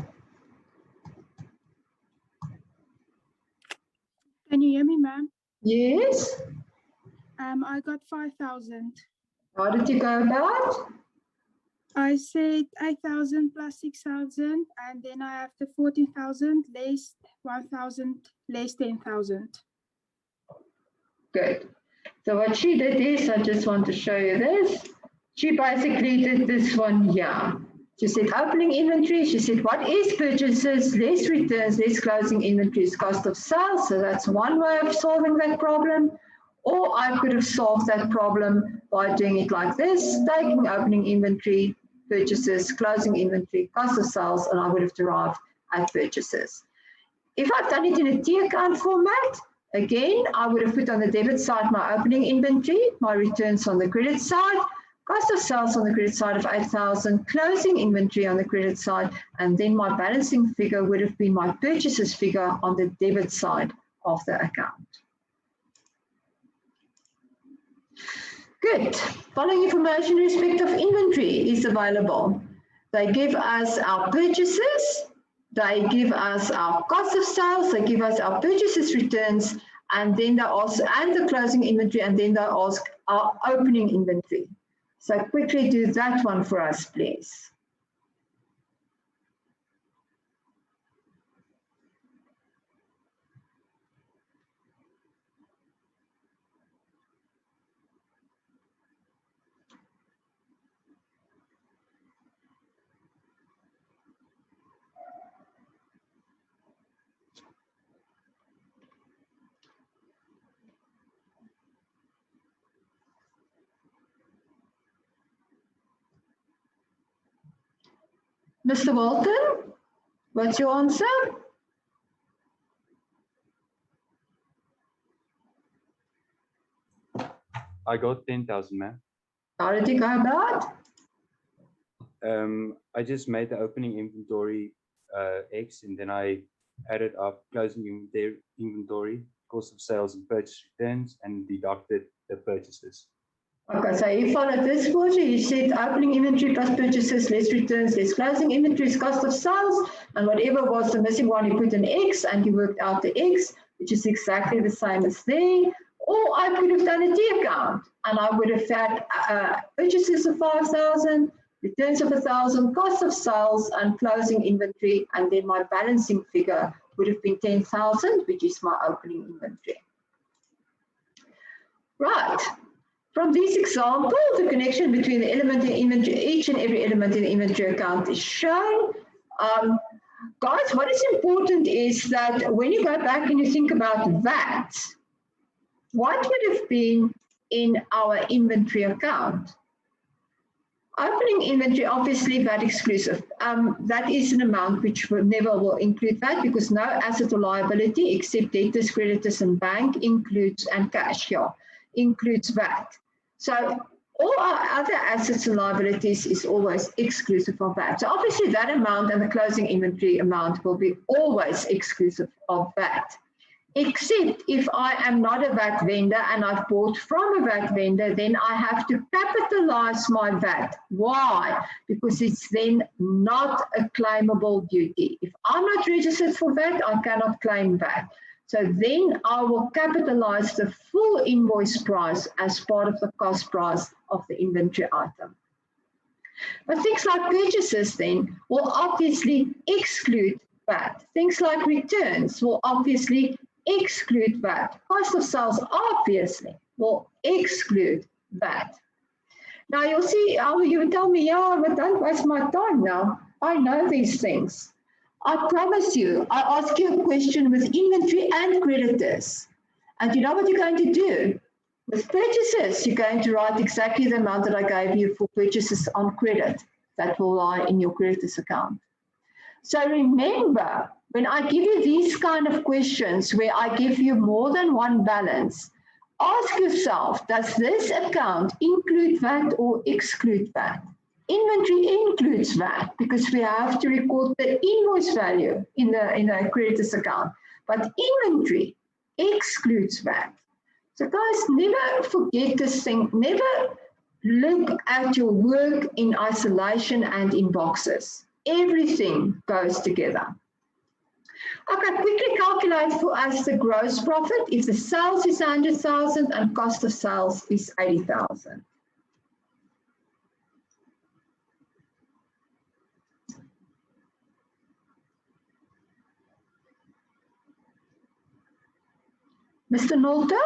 Can you hear me, ma'am? Yes. I got 5,000. How did you go about? I said 8,000 plus 6,000, and then I have the 14,000 less 1,000 less 10,000. Good. So what she did is, I just want to show you this. She basically did this one here. She said opening inventory. She said what is purchases, less returns, less closing inventory is cost of sales. So that's one way of solving that problem. Or I could have solved that problem by doing it like this, taking opening inventory, purchases, closing inventory, cost of sales, and I would have derived at purchases. If I've done it in a T account format, again, I would have put on the debit side my opening inventory, my returns on the credit side, cost of sales on the credit side of 8,000, closing inventory on the credit side, and then my balancing figure would have been my purchases figure on the debit side of the account. Good. Following information in respect of inventory is available. They give us our purchases, they give us our cost of sales, they give us our purchases returns, and then they also, and the closing inventory, and then they ask our opening inventory. So quickly do that one for us, please. Mr. Walton, what's your answer? I got 10,000, ma'am. How did you go about? I just made the opening inventory X, and then I added up closing inventory, cost of sales and purchase returns, and deducted the purchases. Okay, so you followed this portion. You said opening inventory plus purchases, less returns, less closing inventories, cost of sales, and whatever was the missing one, you put an X and you worked out the X, which is exactly the same as there. Or I could have done a T account and I would have had purchases of 5,000, returns of 1,000, cost of sales and closing inventory, and then my balancing figure would have been 10,000, which is my opening inventory. Right. From these examples, the connection between the element in inventory, each and every element in the inventory account is shown. Guys, what is important is that when you go back and you think about that, what would have been in our inventory account? Opening inventory, obviously VAT exclusive. That is an amount which never will include VAT because no asset or liability except debtors, creditors, and bank includes, and cash, yeah, includes VAT. So all our other assets and liabilities is always exclusive of VAT. So obviously that amount and the closing inventory amount will be always exclusive of VAT. Except if I am not a VAT vendor and I've bought from a VAT vendor, then I have to capitalize my VAT. Why? Because it's then not a claimable duty. If I'm not registered for VAT, I cannot claim VAT. So then I will capitalize the full invoice price as part of the cost price of the inventory item. But things like purchases then will obviously exclude VAT. Things like returns will obviously exclude VAT. Cost of sales obviously will exclude VAT. Now you'll see, you will tell me, yeah, but don't waste my time now. I know these things. I promise you, I ask you a question with inventory and creditors. And you know what you're going to do? With purchases, you're going to write exactly the amount that I gave you for purchases on credit. That will lie in your creditors account. So remember, when I give you these kind of questions where I give you more than one balance, ask yourself, does this account include VAT or exclude VAT? Inventory includes VAT because we have to record the invoice value in the creditors account, but inventory excludes VAT. So guys, never forget this thing. Never look at your work in isolation and in boxes. Everything goes together. Okay, quickly calculate for us the gross profit if the sales is 100,000 and cost of sales is 80,000. Mr. Nolto?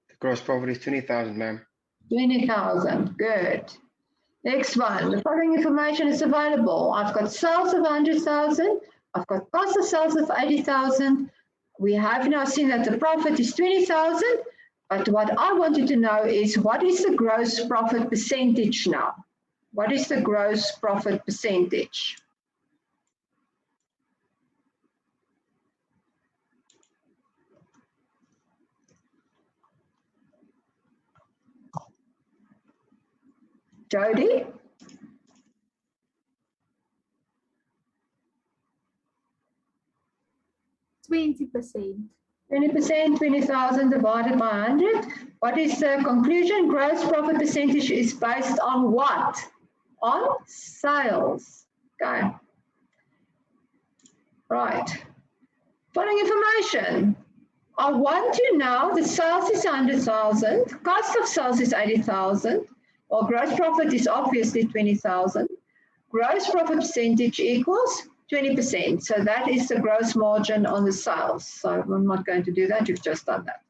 The gross profit is 20,000, ma'am. 20,000, good. Next one, the following information is available. I've got sales of 100,000. I've got cost of sales of 80,000. We have now seen that the profit is 20,000. But what I wanted to know is what is the gross profit percentage now? What is the gross profit percentage? Jody? %20. 20%, 20,000 divided by 100. What is the conclusion? Gross profit percentage is based on what? On sales. Okay. Right. Following information. I want to know the sales is 100,000, cost of sales is 80,000, well, gross profit is obviously 20,000. Gross profit percentage equals 20%. So that is the gross margin on the sales. So I'm not going to do that. You've just done that.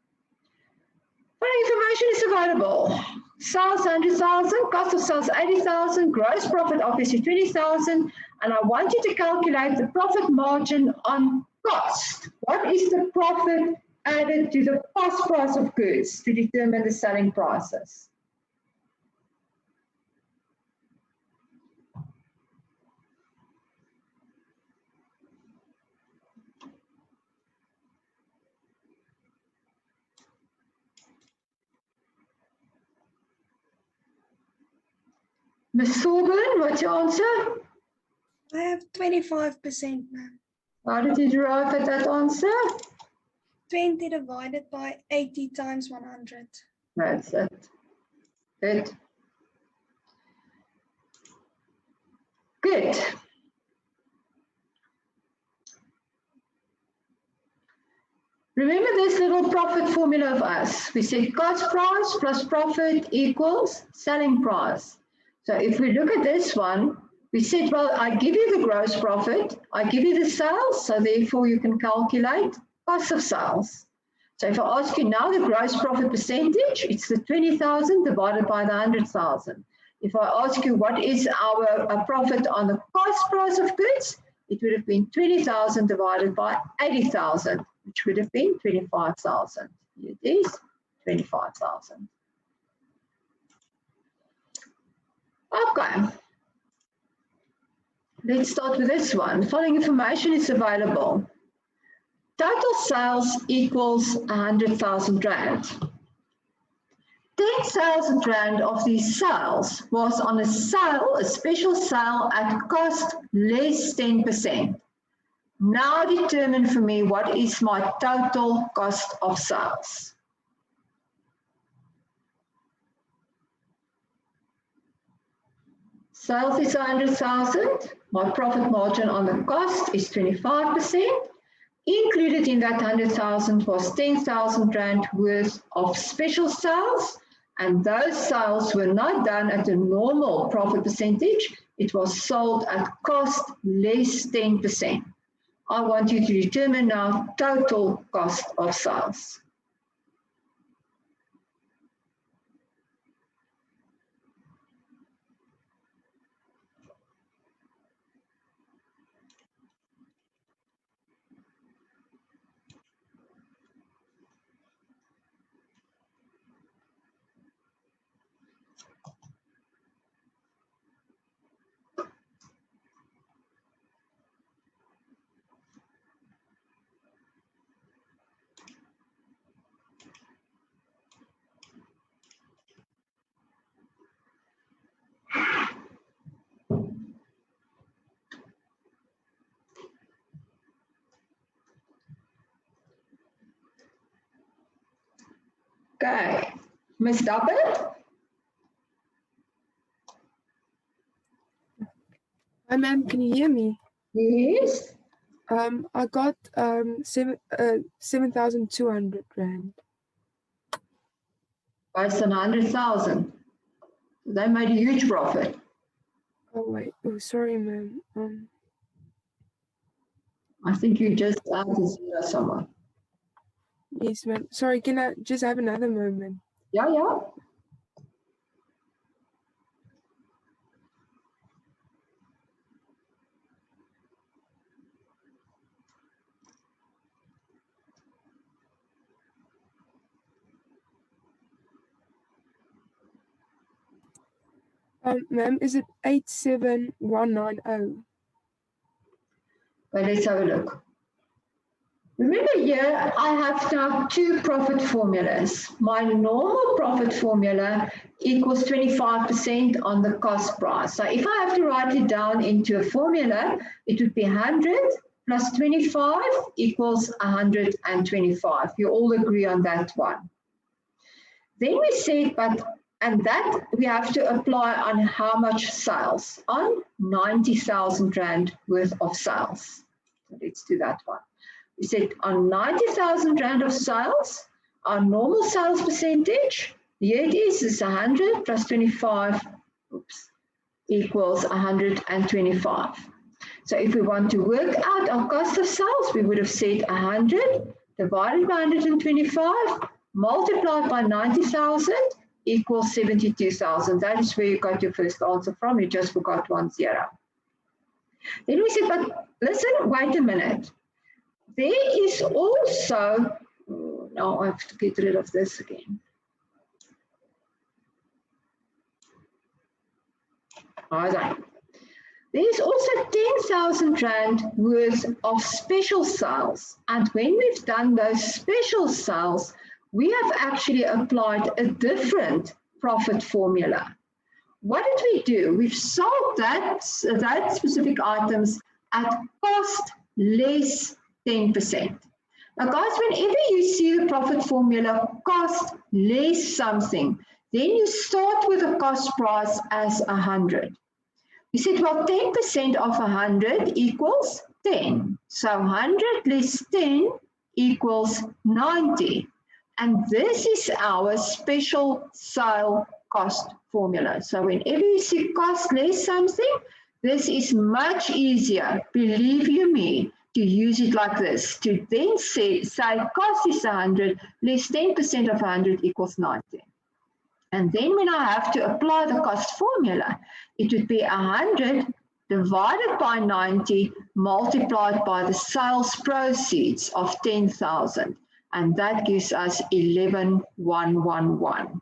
Following information is available. Sales 100,000, cost of sales 80,000, gross profit obviously 20,000, and I want you to calculate the profit margin on cost. What is the profit added to the cost price of goods to determine the selling prices? Ms. Thorburn, what's your answer? I have 25%, ma'am. How did you derive at that answer? 20 divided by 80 times 100. That's it. Good. Good. Remember this little profit formula of us. We said cost price plus profit equals selling price. So if we look at this one, we said, well, I give you the gross profit, I give you the sales, so therefore you can calculate cost of sales. So if I ask you now the gross profit percentage, it's the 20,000 divided by the 100,000. If I ask you what is our profit on the cost price of goods, it would have been 20,000 divided by 80,000, which would have been 25,000. It is 25,000. Okay. Let's start with this one. The following information is available. Total sales equals 100,000 Rand. 10,000 Rand of these sales was on a sale, a special sale at cost less 10%. Now determine for me what is my total cost of sales. Sales is 100,000. My profit margin on the cost is 25%. Included in that 100,000 was 10,000 Rand worth of special sales, and those sales were not done at a normal profit percentage. It was sold at cost less 10%. I want you to determine now total cost of sales. Okay, Ms. Dapper? Hi, ma'am. Can you hear me? Yes. I got 7,200 Rand. Based on 100,000. They made a huge profit. Oh wait. Oh, sorry, ma'am. I think you just added zero somewhere. Yes, ma'am. Sorry. Can I just have another moment? Yeah, yeah. Ma'am, is it 87190? But let's have a look. Remember here, I have now two profit formulas. My normal profit formula equals 25% on the cost price. So if I have to write it down into a formula, it would be 100 plus 25 equals 125. You all agree on that one. Then we said, and that we have to apply on how much sales? On 90,000 Rand worth of sales. So let's do that one. We said on 90,000 Rand of sales, our normal sales percentage, here it is 100 plus 25, equals 125. So if we want to work out our cost of sales, we would have said 100 divided by 125 multiplied by 90,000 equals 72,000. That is where you got your first answer from. You just forgot 10. Then we said, but listen, wait a minute. There is also, now I have to get rid of this again. All right. There's also 10,000 Rand worth of special sales. And when we've done those special sales, we have actually applied a different profit formula. What did we do? We've sold that specific items at cost less 10%. Now guys, whenever you see the profit formula cost less something, then you start with a cost price as 100. We said, well, 10% of 100 equals 10. So 100 less 10 equals 90. And this is our special sale cost formula. So whenever you see cost less something, this is much easier, believe you me, to use it like this. To then say cost is 100, less 10% of 100 equals 90. And then when I have to apply the cost formula, it would be 100 divided by 90 multiplied by the sales proceeds of 10,000. And that gives us 11,111.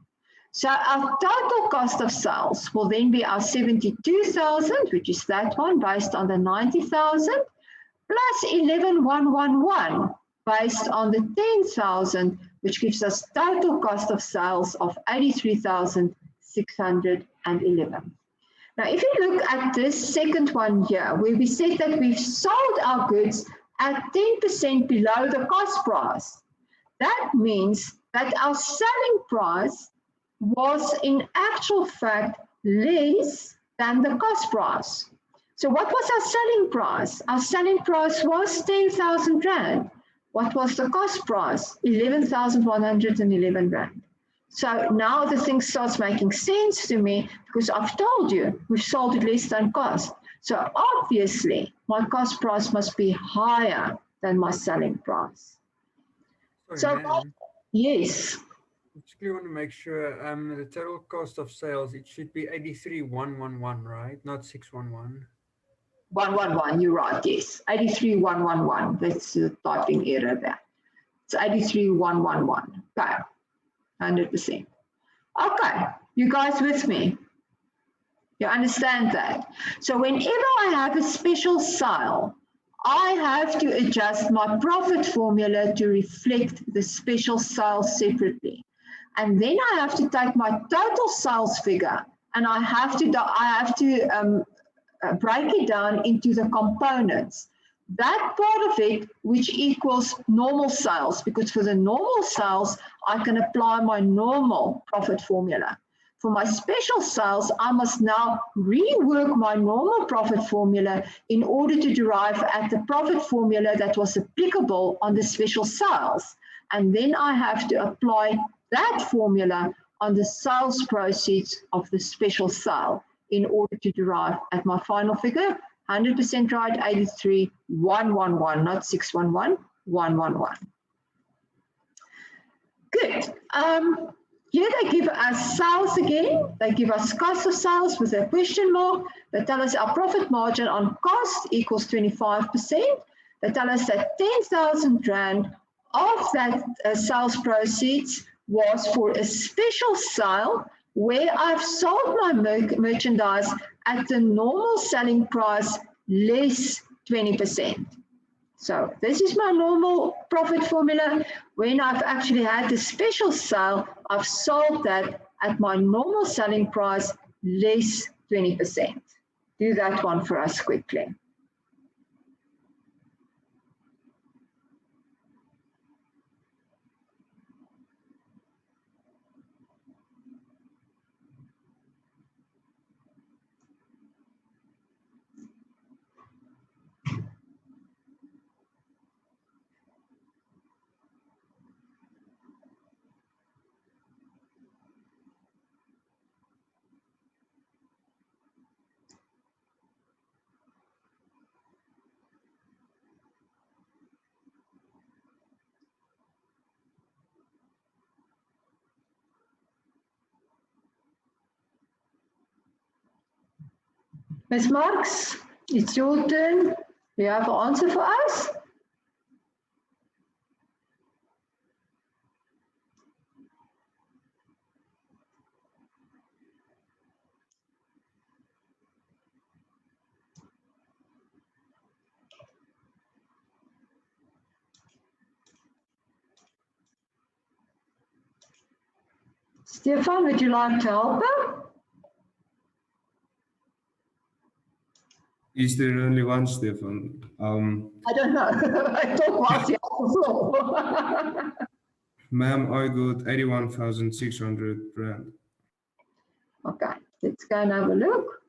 So our total cost of sales will then be our 72,000, which is that one based on the 90,000, plus 11,111 based on the 10,000, which gives us total cost of sales of 83,611. Now, if you look at this second one here, where we said that we've sold our goods at 10% below the cost price, that means that our selling price was in actual fact less than the cost price. So what was our selling price? Our selling price was 10,000 Rand. What was the cost price? 11,111 Rand. So now the thing starts making sense to me because I've told you we've sold it less than cost. So obviously my cost price must be higher than my selling price. Sorry, So yes. I just want to make sure the total cost of sales, it should be 83,111, right? Not 611. 111, you're right, yes. 83,111. That's the typing error there. It's 83,111. Okay, 100%. Okay, you guys with me? You understand that? So whenever I have a special sale, I have to adjust my profit formula to reflect the special sales separately. And then I have to take my total sales figure and I have to break it down into the components. That part of it, which equals normal sales, because for the normal sales, I can apply my normal profit formula. For my special sales, I must now rework my normal profit formula in order to derive at the profit formula that was applicable on the special sales. And then I have to apply that formula on the sales proceeds of the special sale in order to derive at my final figure. 100% right, 83,111, not 611, 111. Good. Here they give us sales again. They give us cost of sales with a question mark. They tell us our profit margin on cost equals 25%. They tell us that 10,000 Rand of that sales proceeds was for a special sale where I've sold my merchandise at the normal selling price less 20%. So this is my normal profit formula. When I've actually had the special sale, I've sold that at my normal selling price less 20%. Do that one for us quickly. Ms. Marks, it's your turn. Do you have an answer for us? Stefan, would you like to help her? Is there only one, Stefan? I don't know. I thought was the floor. Ma'am, I got 81,600 rand. Okay, let's go and have a look.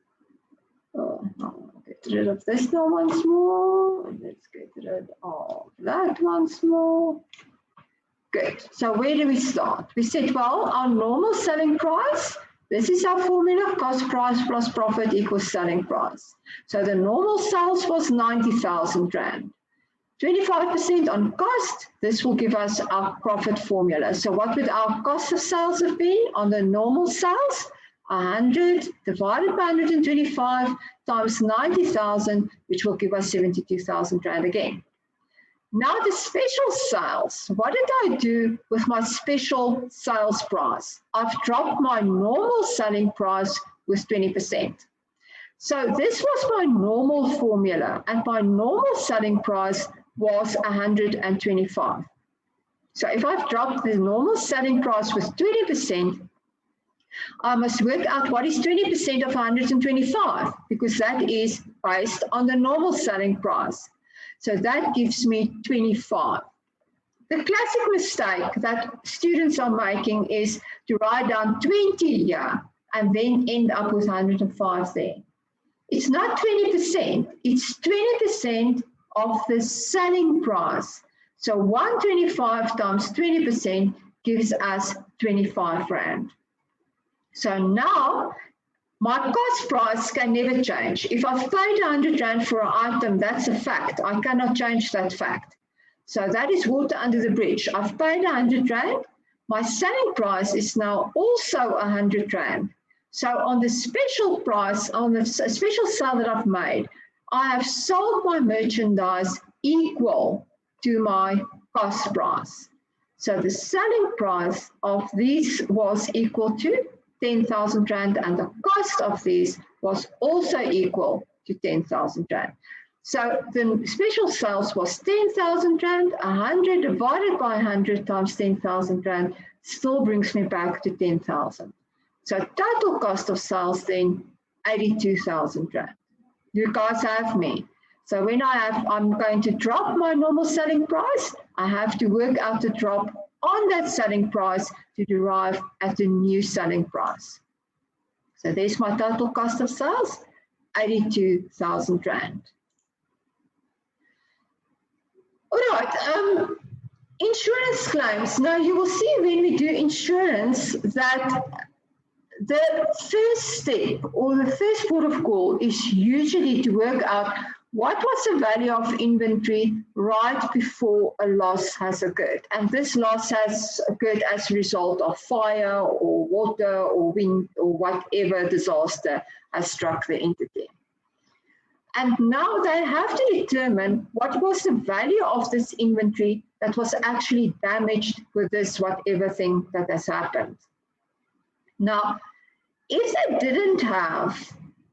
Oh, I'll get rid of this one once more. And let's get rid of that once more. Good. So where do we start? We said, well, our normal selling price, this is our formula, cost price plus profit equals selling price. So the normal sales was 90,000 rand. 25% on cost, this will give us our profit formula. So what would our cost of sales have been on the normal sales? 100 divided by 125 times 90,000, which will give us 72,000 rand again. Now the special sales, what did I do with my special sales price? I've dropped my normal selling price with 20%. So this was my normal formula, and my normal selling price was 125. So if I've dropped the normal selling price with 20%, I must work out what is 20% of 125, because that is based on the normal selling price. So that gives me 25. The classic mistake that students are making is to write down 20 here and then end up with 105 there. It's not 20%, it's 20% of the selling price. So 125 times 20% gives us 25 rand. So now my cost price can never change. If I've paid 100 rand for an item, that's a fact. I cannot change that fact. So that is water under the bridge. I've paid 100 rand. My selling price is now also 100 rand. So on the special price, on the special sale that I've made, I have sold my merchandise equal to my cost price. So the selling price of these was equal to 10,000 rand, and the cost of these was also equal to 10,000 rand. So the special sales was 10,000 rand, 100 divided by 100 times 10,000 rand still brings me back to 10,000. So total cost of sales then 82,000 rand. You guys have me. So when I'm going to drop my normal selling price, I have to work out the drop on that selling price to derive at the new selling price. So there's my total cost of sales, 82,000 rand. All right, insurance claims. Now you will see when we do insurance that the first step or the first port of call is usually to work out what was the value of inventory right before a loss has occurred. And this loss has occurred as a result of fire or water or wind or whatever disaster has struck the entity. And now they have to determine what was the value of this inventory that was actually damaged with this whatever thing that has happened. Now, if they didn't have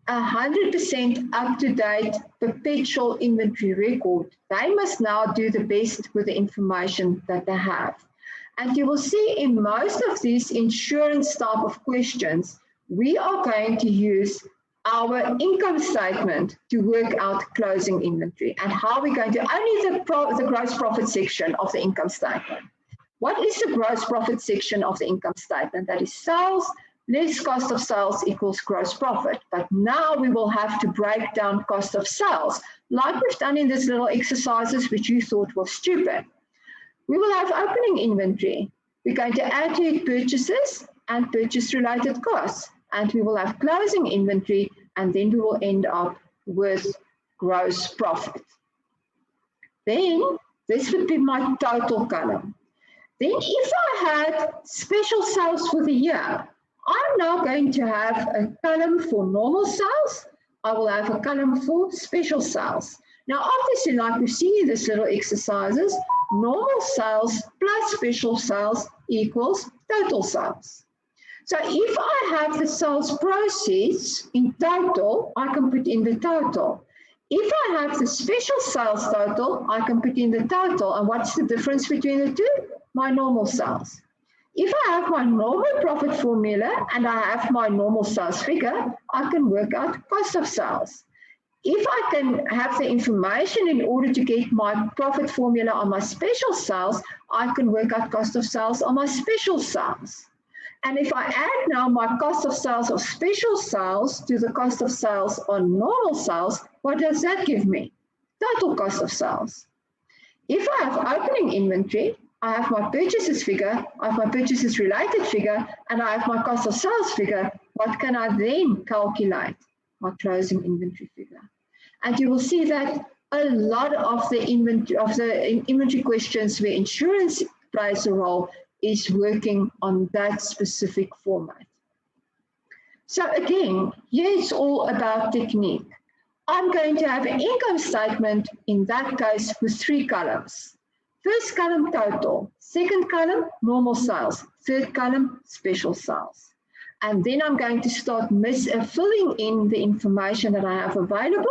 100% up-to-date perpetual inventory record, they must now do the best with the information that they have. And you will see in most of these insurance type of questions, we are going to use our income statement to work out closing inventory. And how are we going to, only the gross profit section of the income statement. What is the gross profit section of the income statement? That is sales less cost of sales equals gross profit. But now we will have to break down cost of sales, like we've done in these little exercises, which you thought was stupid. We will have opening inventory. We're going to add to it purchases and purchase-related costs. And we will have closing inventory, and then we will end up with gross profit. Then this would be my total column. Then if I had special sales for the year, I'm now going to have a column for normal sales, I will have a column for special sales. Now, obviously, like we've seen in this little exercises, normal sales plus special sales equals total sales. So if I have the sales proceeds in total, I can put in the total. If I have the special sales total, I can put in the total. And what's the difference between the two? My normal sales. If I have my normal profit formula and I have my normal sales figure, I can work out cost of sales. If I can have the information in order to get my profit formula on my special sales, I can work out cost of sales on my special sales. And if I add now my cost of sales of special sales to the cost of sales on normal sales, what does that give me? Total cost of sales. If I have opening inventory, I have my purchases figure, I have my purchases related figure, and I have my cost of sales figure. What can I then calculate? My closing inventory figure. And you will see that a lot of the inventory questions where insurance plays a role is working on that specific format. So again, here it's all about technique. I'm going to have an income statement in that case with 3 columns. First column, total. Second column, normal sales. Third column, special sales. And then I'm going to start filling in the information that I have available.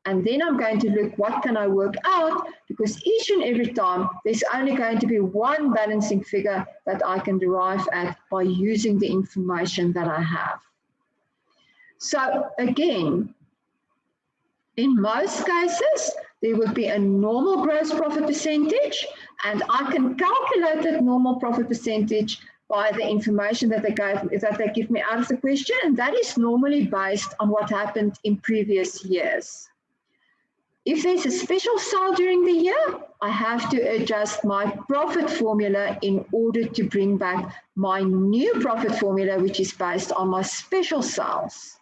And then I'm going to look, what can I work out? Because each and every time, there's only going to be one balancing figure that I can derive at by using the information that I have. So again, in most cases, there would be a normal gross profit percentage, and I can calculate that normal profit percentage by the information that they give me out of the question, and that is normally based on what happened in previous years. If there's a special sale during the year, I have to adjust my profit formula in order to bring back my new profit formula, which is based on my special sales.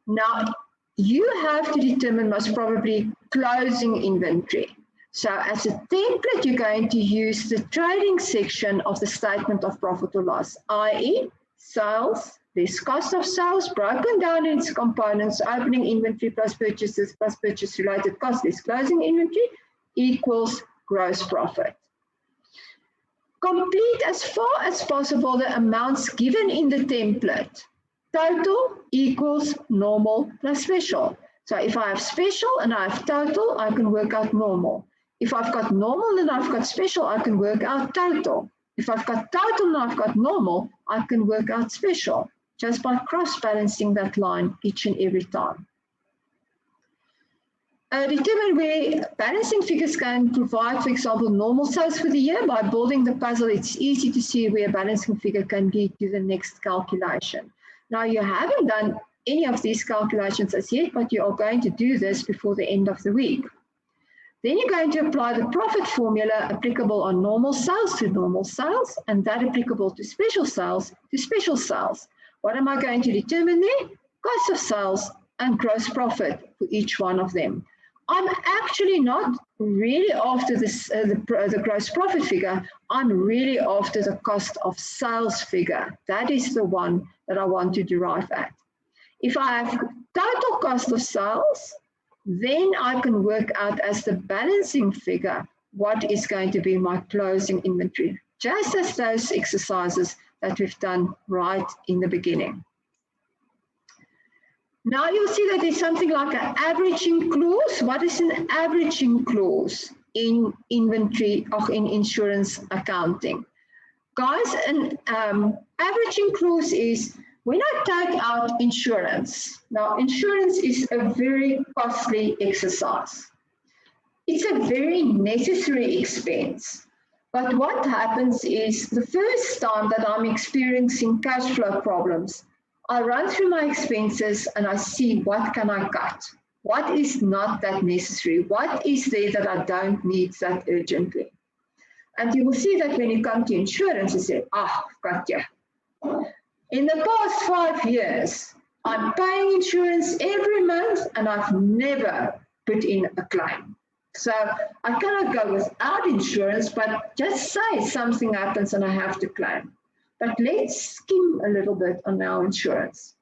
Now, you have to determine most probably closing inventory. So as a template, you're going to use the trading section of the statement of profit or loss, i.e. sales, there's cost of sales broken down in its components, opening inventory plus purchases plus purchase-related costs, there's closing inventory equals gross profit. Complete as far as possible the amounts given in the template. Total equals normal plus special. So if I have special and I have total, I can work out normal. If I've got normal and I've got special, I can work out total. If I've got total and I've got normal, I can work out special, just by cross-balancing that line each and every time. Determine where balancing figures can provide, for example, normal sales for the year. By building the puzzle, it's easy to see where a balancing figure can lead to the next calculation. Now, you haven't done any of these calculations as yet, but you are going to do this before the end of the week. Then you're going to apply the profit formula applicable on normal sales to normal sales, and that applicable to special sales to special sales. What am I going to determine there? Cost of sales and gross profit for each one of them. I'm actually not really after this, the gross profit figure. I'm really after the cost of sales figure. That is the one that I want to derive at. If I have total cost of sales, then I can work out as the balancing figure what is going to be my closing inventory, just as those exercises that we've done right in the beginning. Now you'll see that there's something like an averaging clause. What is an averaging clause in inventory or in insurance accounting? Guys, an averaging clause is when I take out insurance. Now, insurance is a very costly exercise. It's a very necessary expense. But what happens is the first time that I'm experiencing cash flow problems, I run through my expenses and I see what can I cut? What is not that necessary? What is there that I don't need that urgently? And you will see that when you come to insurance, you say, gotcha. In the past 5 years, I'm paying insurance every month and I've never put in a claim. So I cannot go without insurance, but just say something happens and I have to claim. But let's skim a little bit on our insurance.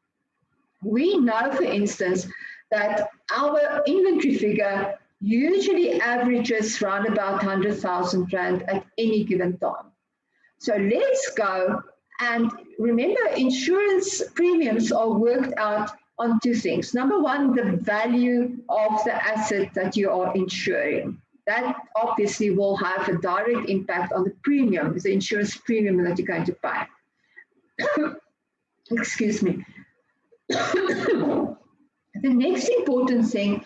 We know, for instance, that our inventory figure usually averages around about 100,000 Rand at any given time. So let's go, and remember, insurance premiums are worked out on two things. Number one, the value of the asset that you are insuring. That obviously will have a direct impact on the premium, the insurance premium that you're going to pay. Excuse me. The next important thing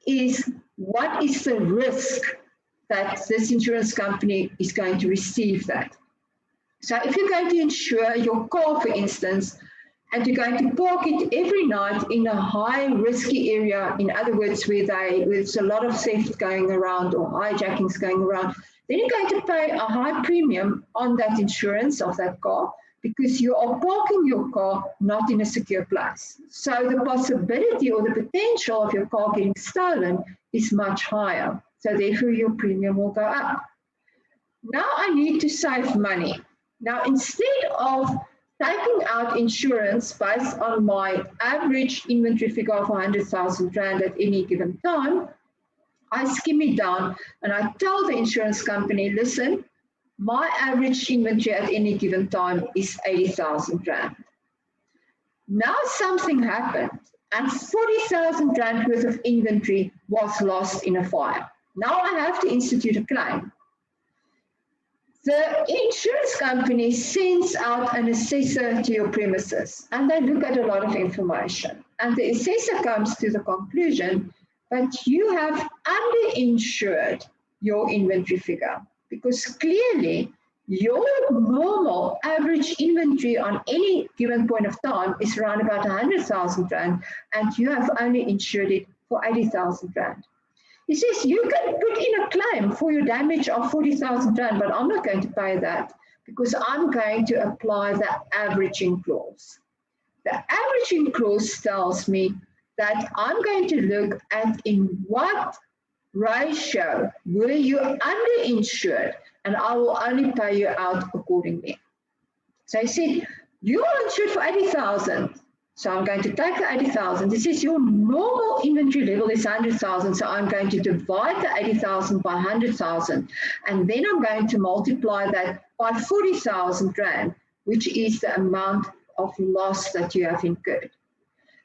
is, what is the risk that this insurance company is going to receive that? So if you're going to insure your car, for instance, and you're going to park it every night in a high risky area, in other words, where there's a lot of theft going around or hijackings going around, then you're going to pay a high premium on that insurance of that car, because you are parking your car not in a secure place. So the possibility or the potential of your car getting stolen is much higher. So therefore your premium will go up. Now I need to save money. Now, instead of taking out insurance based on my average inventory figure of 100,000 Rand at any given time, I skim it down and I tell the insurance company, listen, my average inventory at any given time is 80,000 Rand. Now something happened and 40,000 Rand worth of inventory was lost in a fire. Now I have to institute a claim. The insurance company sends out an assessor to your premises, and they look at a lot of information. And the assessor comes to the conclusion that you have underinsured your inventory figure, because clearly your normal average inventory on any given point of time is around about 100,000 Rand, and you have only insured it for 80,000 Rand. He says, you can put in a claim for your damage of 40,000 Rand, but I'm not going to pay that because I'm going to apply the averaging clause. The averaging clause tells me that I'm going to look at in what ratio were you underinsured, and I will only pay you out accordingly. So he said, you are insured for 80,000. So I'm going to take the 80,000. This is your normal inventory level is 100,000. So I'm going to divide the 80,000 by 100,000. And then I'm going to multiply that by 40,000 Rand, which is the amount of loss that you have incurred.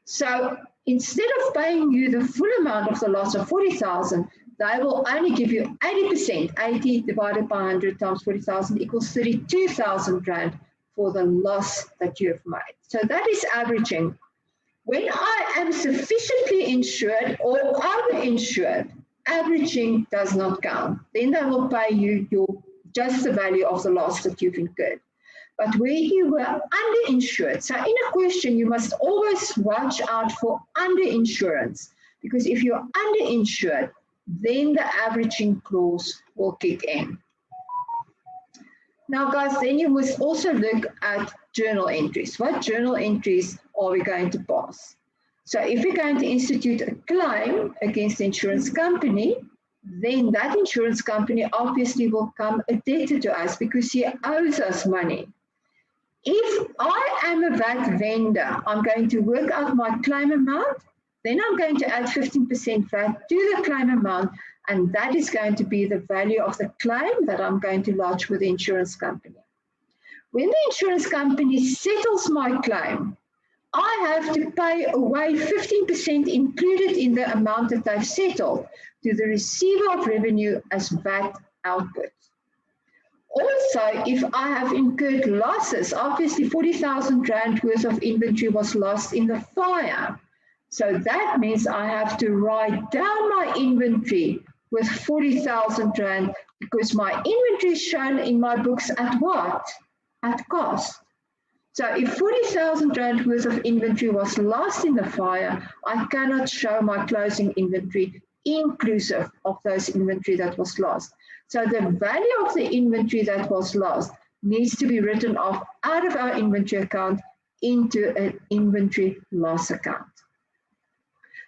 So instead of paying you the full amount of the loss of 40,000, they will only give you 80%. 80 divided by 100 times 40,000 equals 32,000 Rand for the loss that you have made. So that is averaging. When I am sufficiently insured or underinsured, averaging does not count. Then they will pay you just the value of the loss that you've incurred. But where you were underinsured, so in a question, you must always watch out for underinsurance, because if you're underinsured, then the averaging clause will kick in. Now, guys, then you must also look at journal entries. What journal entries are we going to pass? So if we're going to institute a claim against the insurance company, then that insurance company obviously will become a debtor to us because he owes us money. If I am a VAT vendor, I'm going to work out my claim amount, then I'm going to add 15% VAT to the claim amount, and that is going to be the value of the claim that I'm going to lodge with the insurance company. When the insurance company settles my claim, I have to pay away 15% included in the amount that they've settled to the receiver of revenue as VAT output. Also, if I have incurred losses, obviously 40,000 Rand worth of inventory was lost in the fire. So that means I have to write down my inventory with 40,000 Rand because my inventory is shown in my books at what? At cost. So if 40,000 Rand worth of inventory was lost in the fire, I cannot show my closing inventory inclusive of those inventory that was lost. So the value of the inventory that was lost needs to be written off out of our inventory account into an inventory loss account.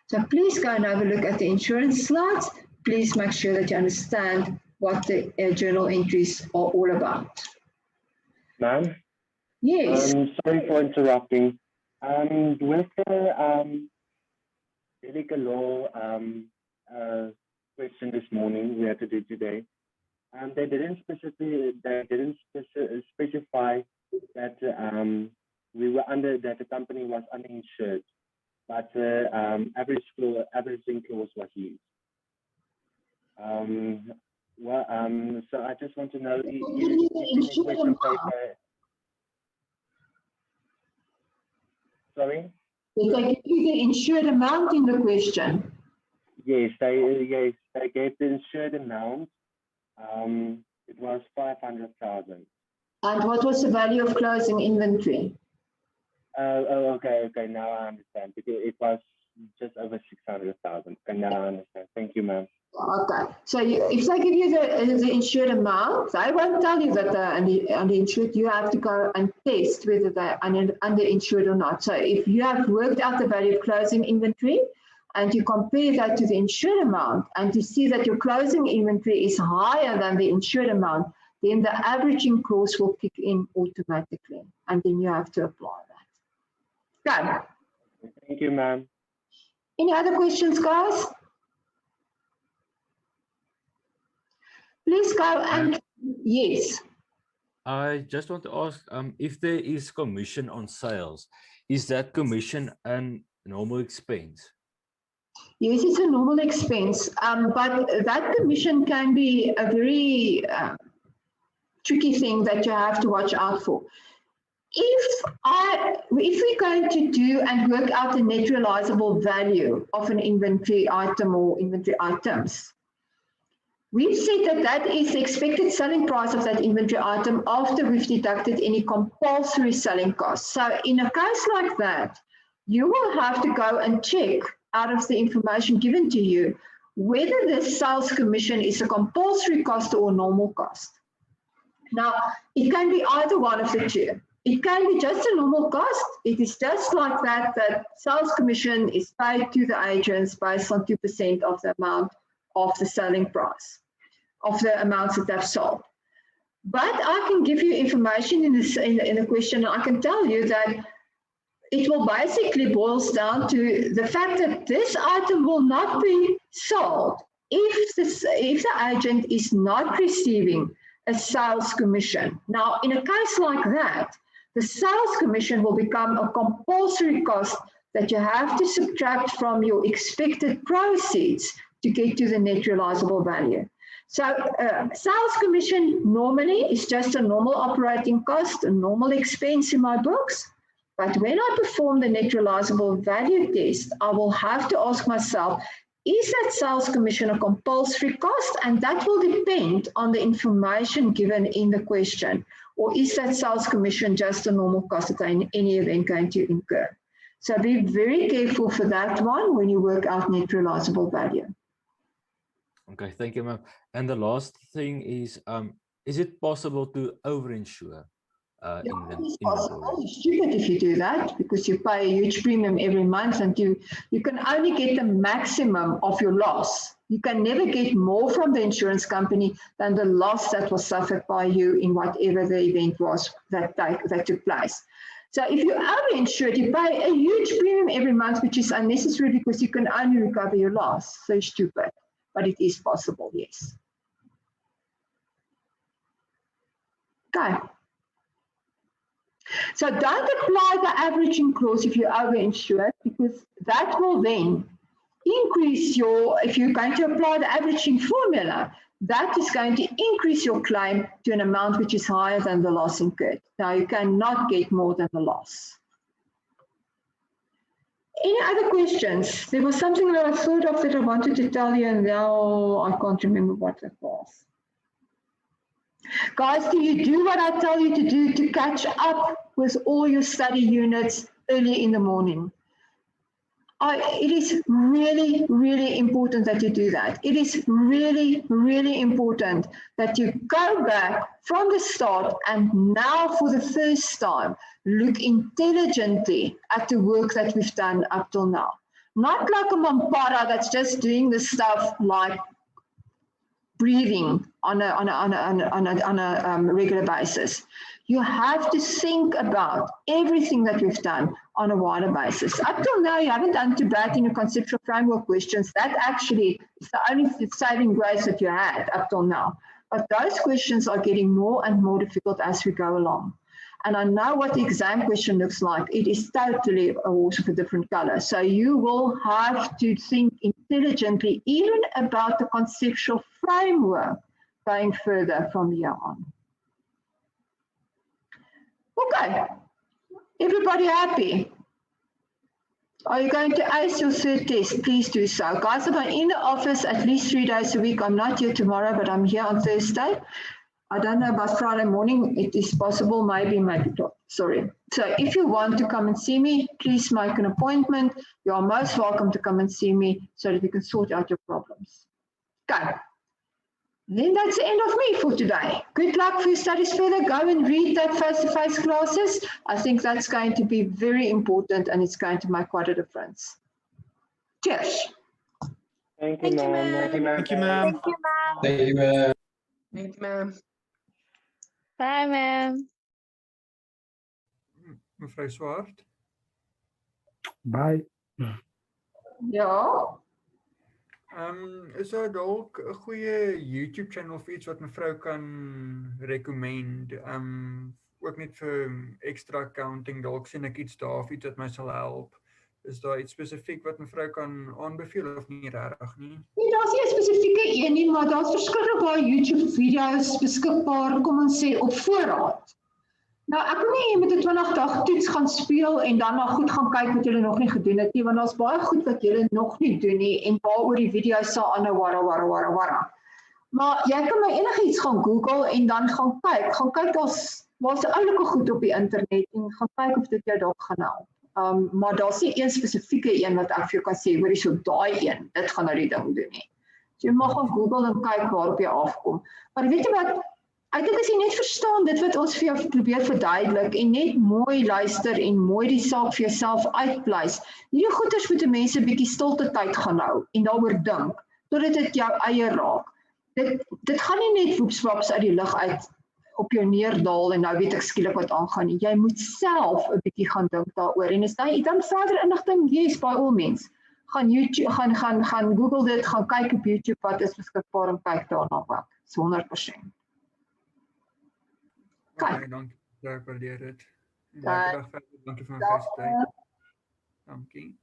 So please go and have a look at the insurance slides. Please make sure that you understand what the journal entries are all about. Ma'am? Yes. Sorry for interrupting. With the Delica Law question this morning we had to do today. They didn't specify that we were that the company was uninsured, but averaging clause was used. So I just want to know question paper. Sorry? Did they give you the insured amount in the question? Yes, they gave the insured amount. It was 500,000. And what was the value of closing inventory? Okay. Now I understand. It was just over 600,000. Okay, now I understand. Thank you, ma'am. Okay. So if they give you the insured amount, they won't tell you that they're underinsured. You have to go and test whether they're underinsured or not. So if you have worked out the value of closing inventory and you compare that to the insured amount and you see that your closing inventory is higher than the insured amount, then the averaging clause will kick in automatically, and then you have to apply that. Okay. Thank you, ma'am. Any other questions, guys? Please go and yes. I just want to ask if there is commission on sales, is that commission a normal expense? Yes, it's a normal expense, but that commission can be a very tricky thing that you have to watch out for. If we're going to do and work out the net realizable value of an inventory item or inventory items, we've said that that is the expected selling price of that inventory item after we've deducted any compulsory selling costs. So in a case like that, you will have to go and check out of the information given to you whether the sales commission is a compulsory cost or a normal cost. Now, it can be either one of the two. It can be just a normal cost. It is just like that sales commission is paid to the agents based on 2% of the amount of the selling price, of the amounts that they've sold. But I can give you information in the question. I can tell you that it will basically boils down to the fact that this item will not be sold if the agent is not receiving a sales commission. Now, in a case like that, the sales commission will become a compulsory cost that you have to subtract from your expected proceeds to get to the net realizable value. So sales commission normally is just a normal operating cost, a normal expense in my books. But when I perform the net realizable value test, I will have to ask myself, is that sales commission a compulsory cost? And that will depend on the information given in the question. Or is that sales commission just a normal cost that I'm in any event going to incur? So be very careful for that one when you work out net realizable value. Okay, thank you, ma'am. And the last thing is it possible to overinsure? It's possible. It's stupid if you do that because you pay a huge premium every month and you can only get the maximum of your loss. You can never get more from the insurance company than the loss that was suffered by you in whatever the event was that took place. So if you overinsured, you pay a huge premium every month, which is unnecessary because you can only recover your loss. So it's stupid, but it is possible, yes. Okay. So don't apply the averaging clause if you're overinsured because that will then increase if you're going to apply the averaging formula, that is going to increase your claim to an amount which is higher than the loss incurred. Now you cannot get more than the loss. Any other questions? There was something that I thought of that I wanted to tell you and now I can't remember what it was. Guys, do you do what I tell you to do to catch up with all your study units early in the morning? It is really, really important that you do that. It is really, really important that you go back from the start and now for the first time, look intelligently at the work that we've done up till now. Not like a mampara that's just doing the stuff like breathing on a regular basis. You have to think about everything that we've done on a wider basis. Up till now, you haven't done too bad in your conceptual framework questions. That actually is the only saving grace that you had up till now. But those questions are getting more and more difficult as we go along. And I know what the exam question looks like. It is totally a horse of a different color. So you will have to think intelligently, even about the conceptual framework going further from here on. Okay, everybody happy? Are you going to ace your third test? Please do so. Guys, I'm in the office at least 3 days a week. I'm not here tomorrow, but I'm here on Thursday. I don't know about Friday morning. It is possible, maybe not. Sorry. So if you want to come and see me, please make an appointment. You are most welcome to come and see me so that we can sort out your problems. Okay. Then that's the end of me for today. Good luck for your studies further. Go and read that face-to-face classes. I think that's going to be very important and it's going to make quite a difference. Cheers. Thank you, ma'am. Thank you, ma'am. Thank you, ma'am. Thank you, ma'am. Bye, ma'am. Mevrou Swart. Bye. Ja. Is daar dalk 'n goeie YouTube channel of iets wat mevrou kan recommend? Ook net vir extra accounting, dalk sien ek iets daar of iets wat my sal help. Is daar iets spesifiek wat mevrou kan aanbeveel of nie regtig nie? Nee, daar's nie 'n spesifieke een nie, maar daar's verskriklik baie YouTube video's beskikbaar, kom ons sê op voorraad. Nou, ek wil nie met 'n 20-dag toets gaan speel en dan nog goed gaan kyk wat julle nog nie gedoen het nie, want daar's baie goed wat julle nog nie doen nie en waaroor die video's sal aanhou wara. Maar jy kan my enigiets gaan Google en dan gaan kyk daar's 'n oulike goed op die internet en gaan kyk of dit jou dalk gaan help. Maar daar's nie een spesifieke een wat ek vir jou kan sê, hoorie so daai een, dit gaan nou die ding doen nie. So jy mag gaan Google en kyk waarop jy afkom. Maar weet jy wat, eintlik as jy net verstaan dit wat ons vir jou probeer verduidelik en net mooi luister en mooi die saak vir jouself uitpleis. Hierdie goeters moet mense 'n bietjie stilte tyd gaan hou en daaroor dink, totdat dit jou eie raak. Dit gaan nie net woepswaps uit die lug uit op jou neerdal en nou weet ek skielik wat aangaan nie. Jy moet self 'n bietjie gaan dink daaroor en as jy dan verder inligting, yes, by all means. Gaan YouTube, gaan Google dit, gaan kyk op YouTube wat is beskikbaar en kyk daarna ook. 100%. Okay, dankie. Ek waardeer dit. Lekker dag verder. Dankie vir my tyd. Dankie.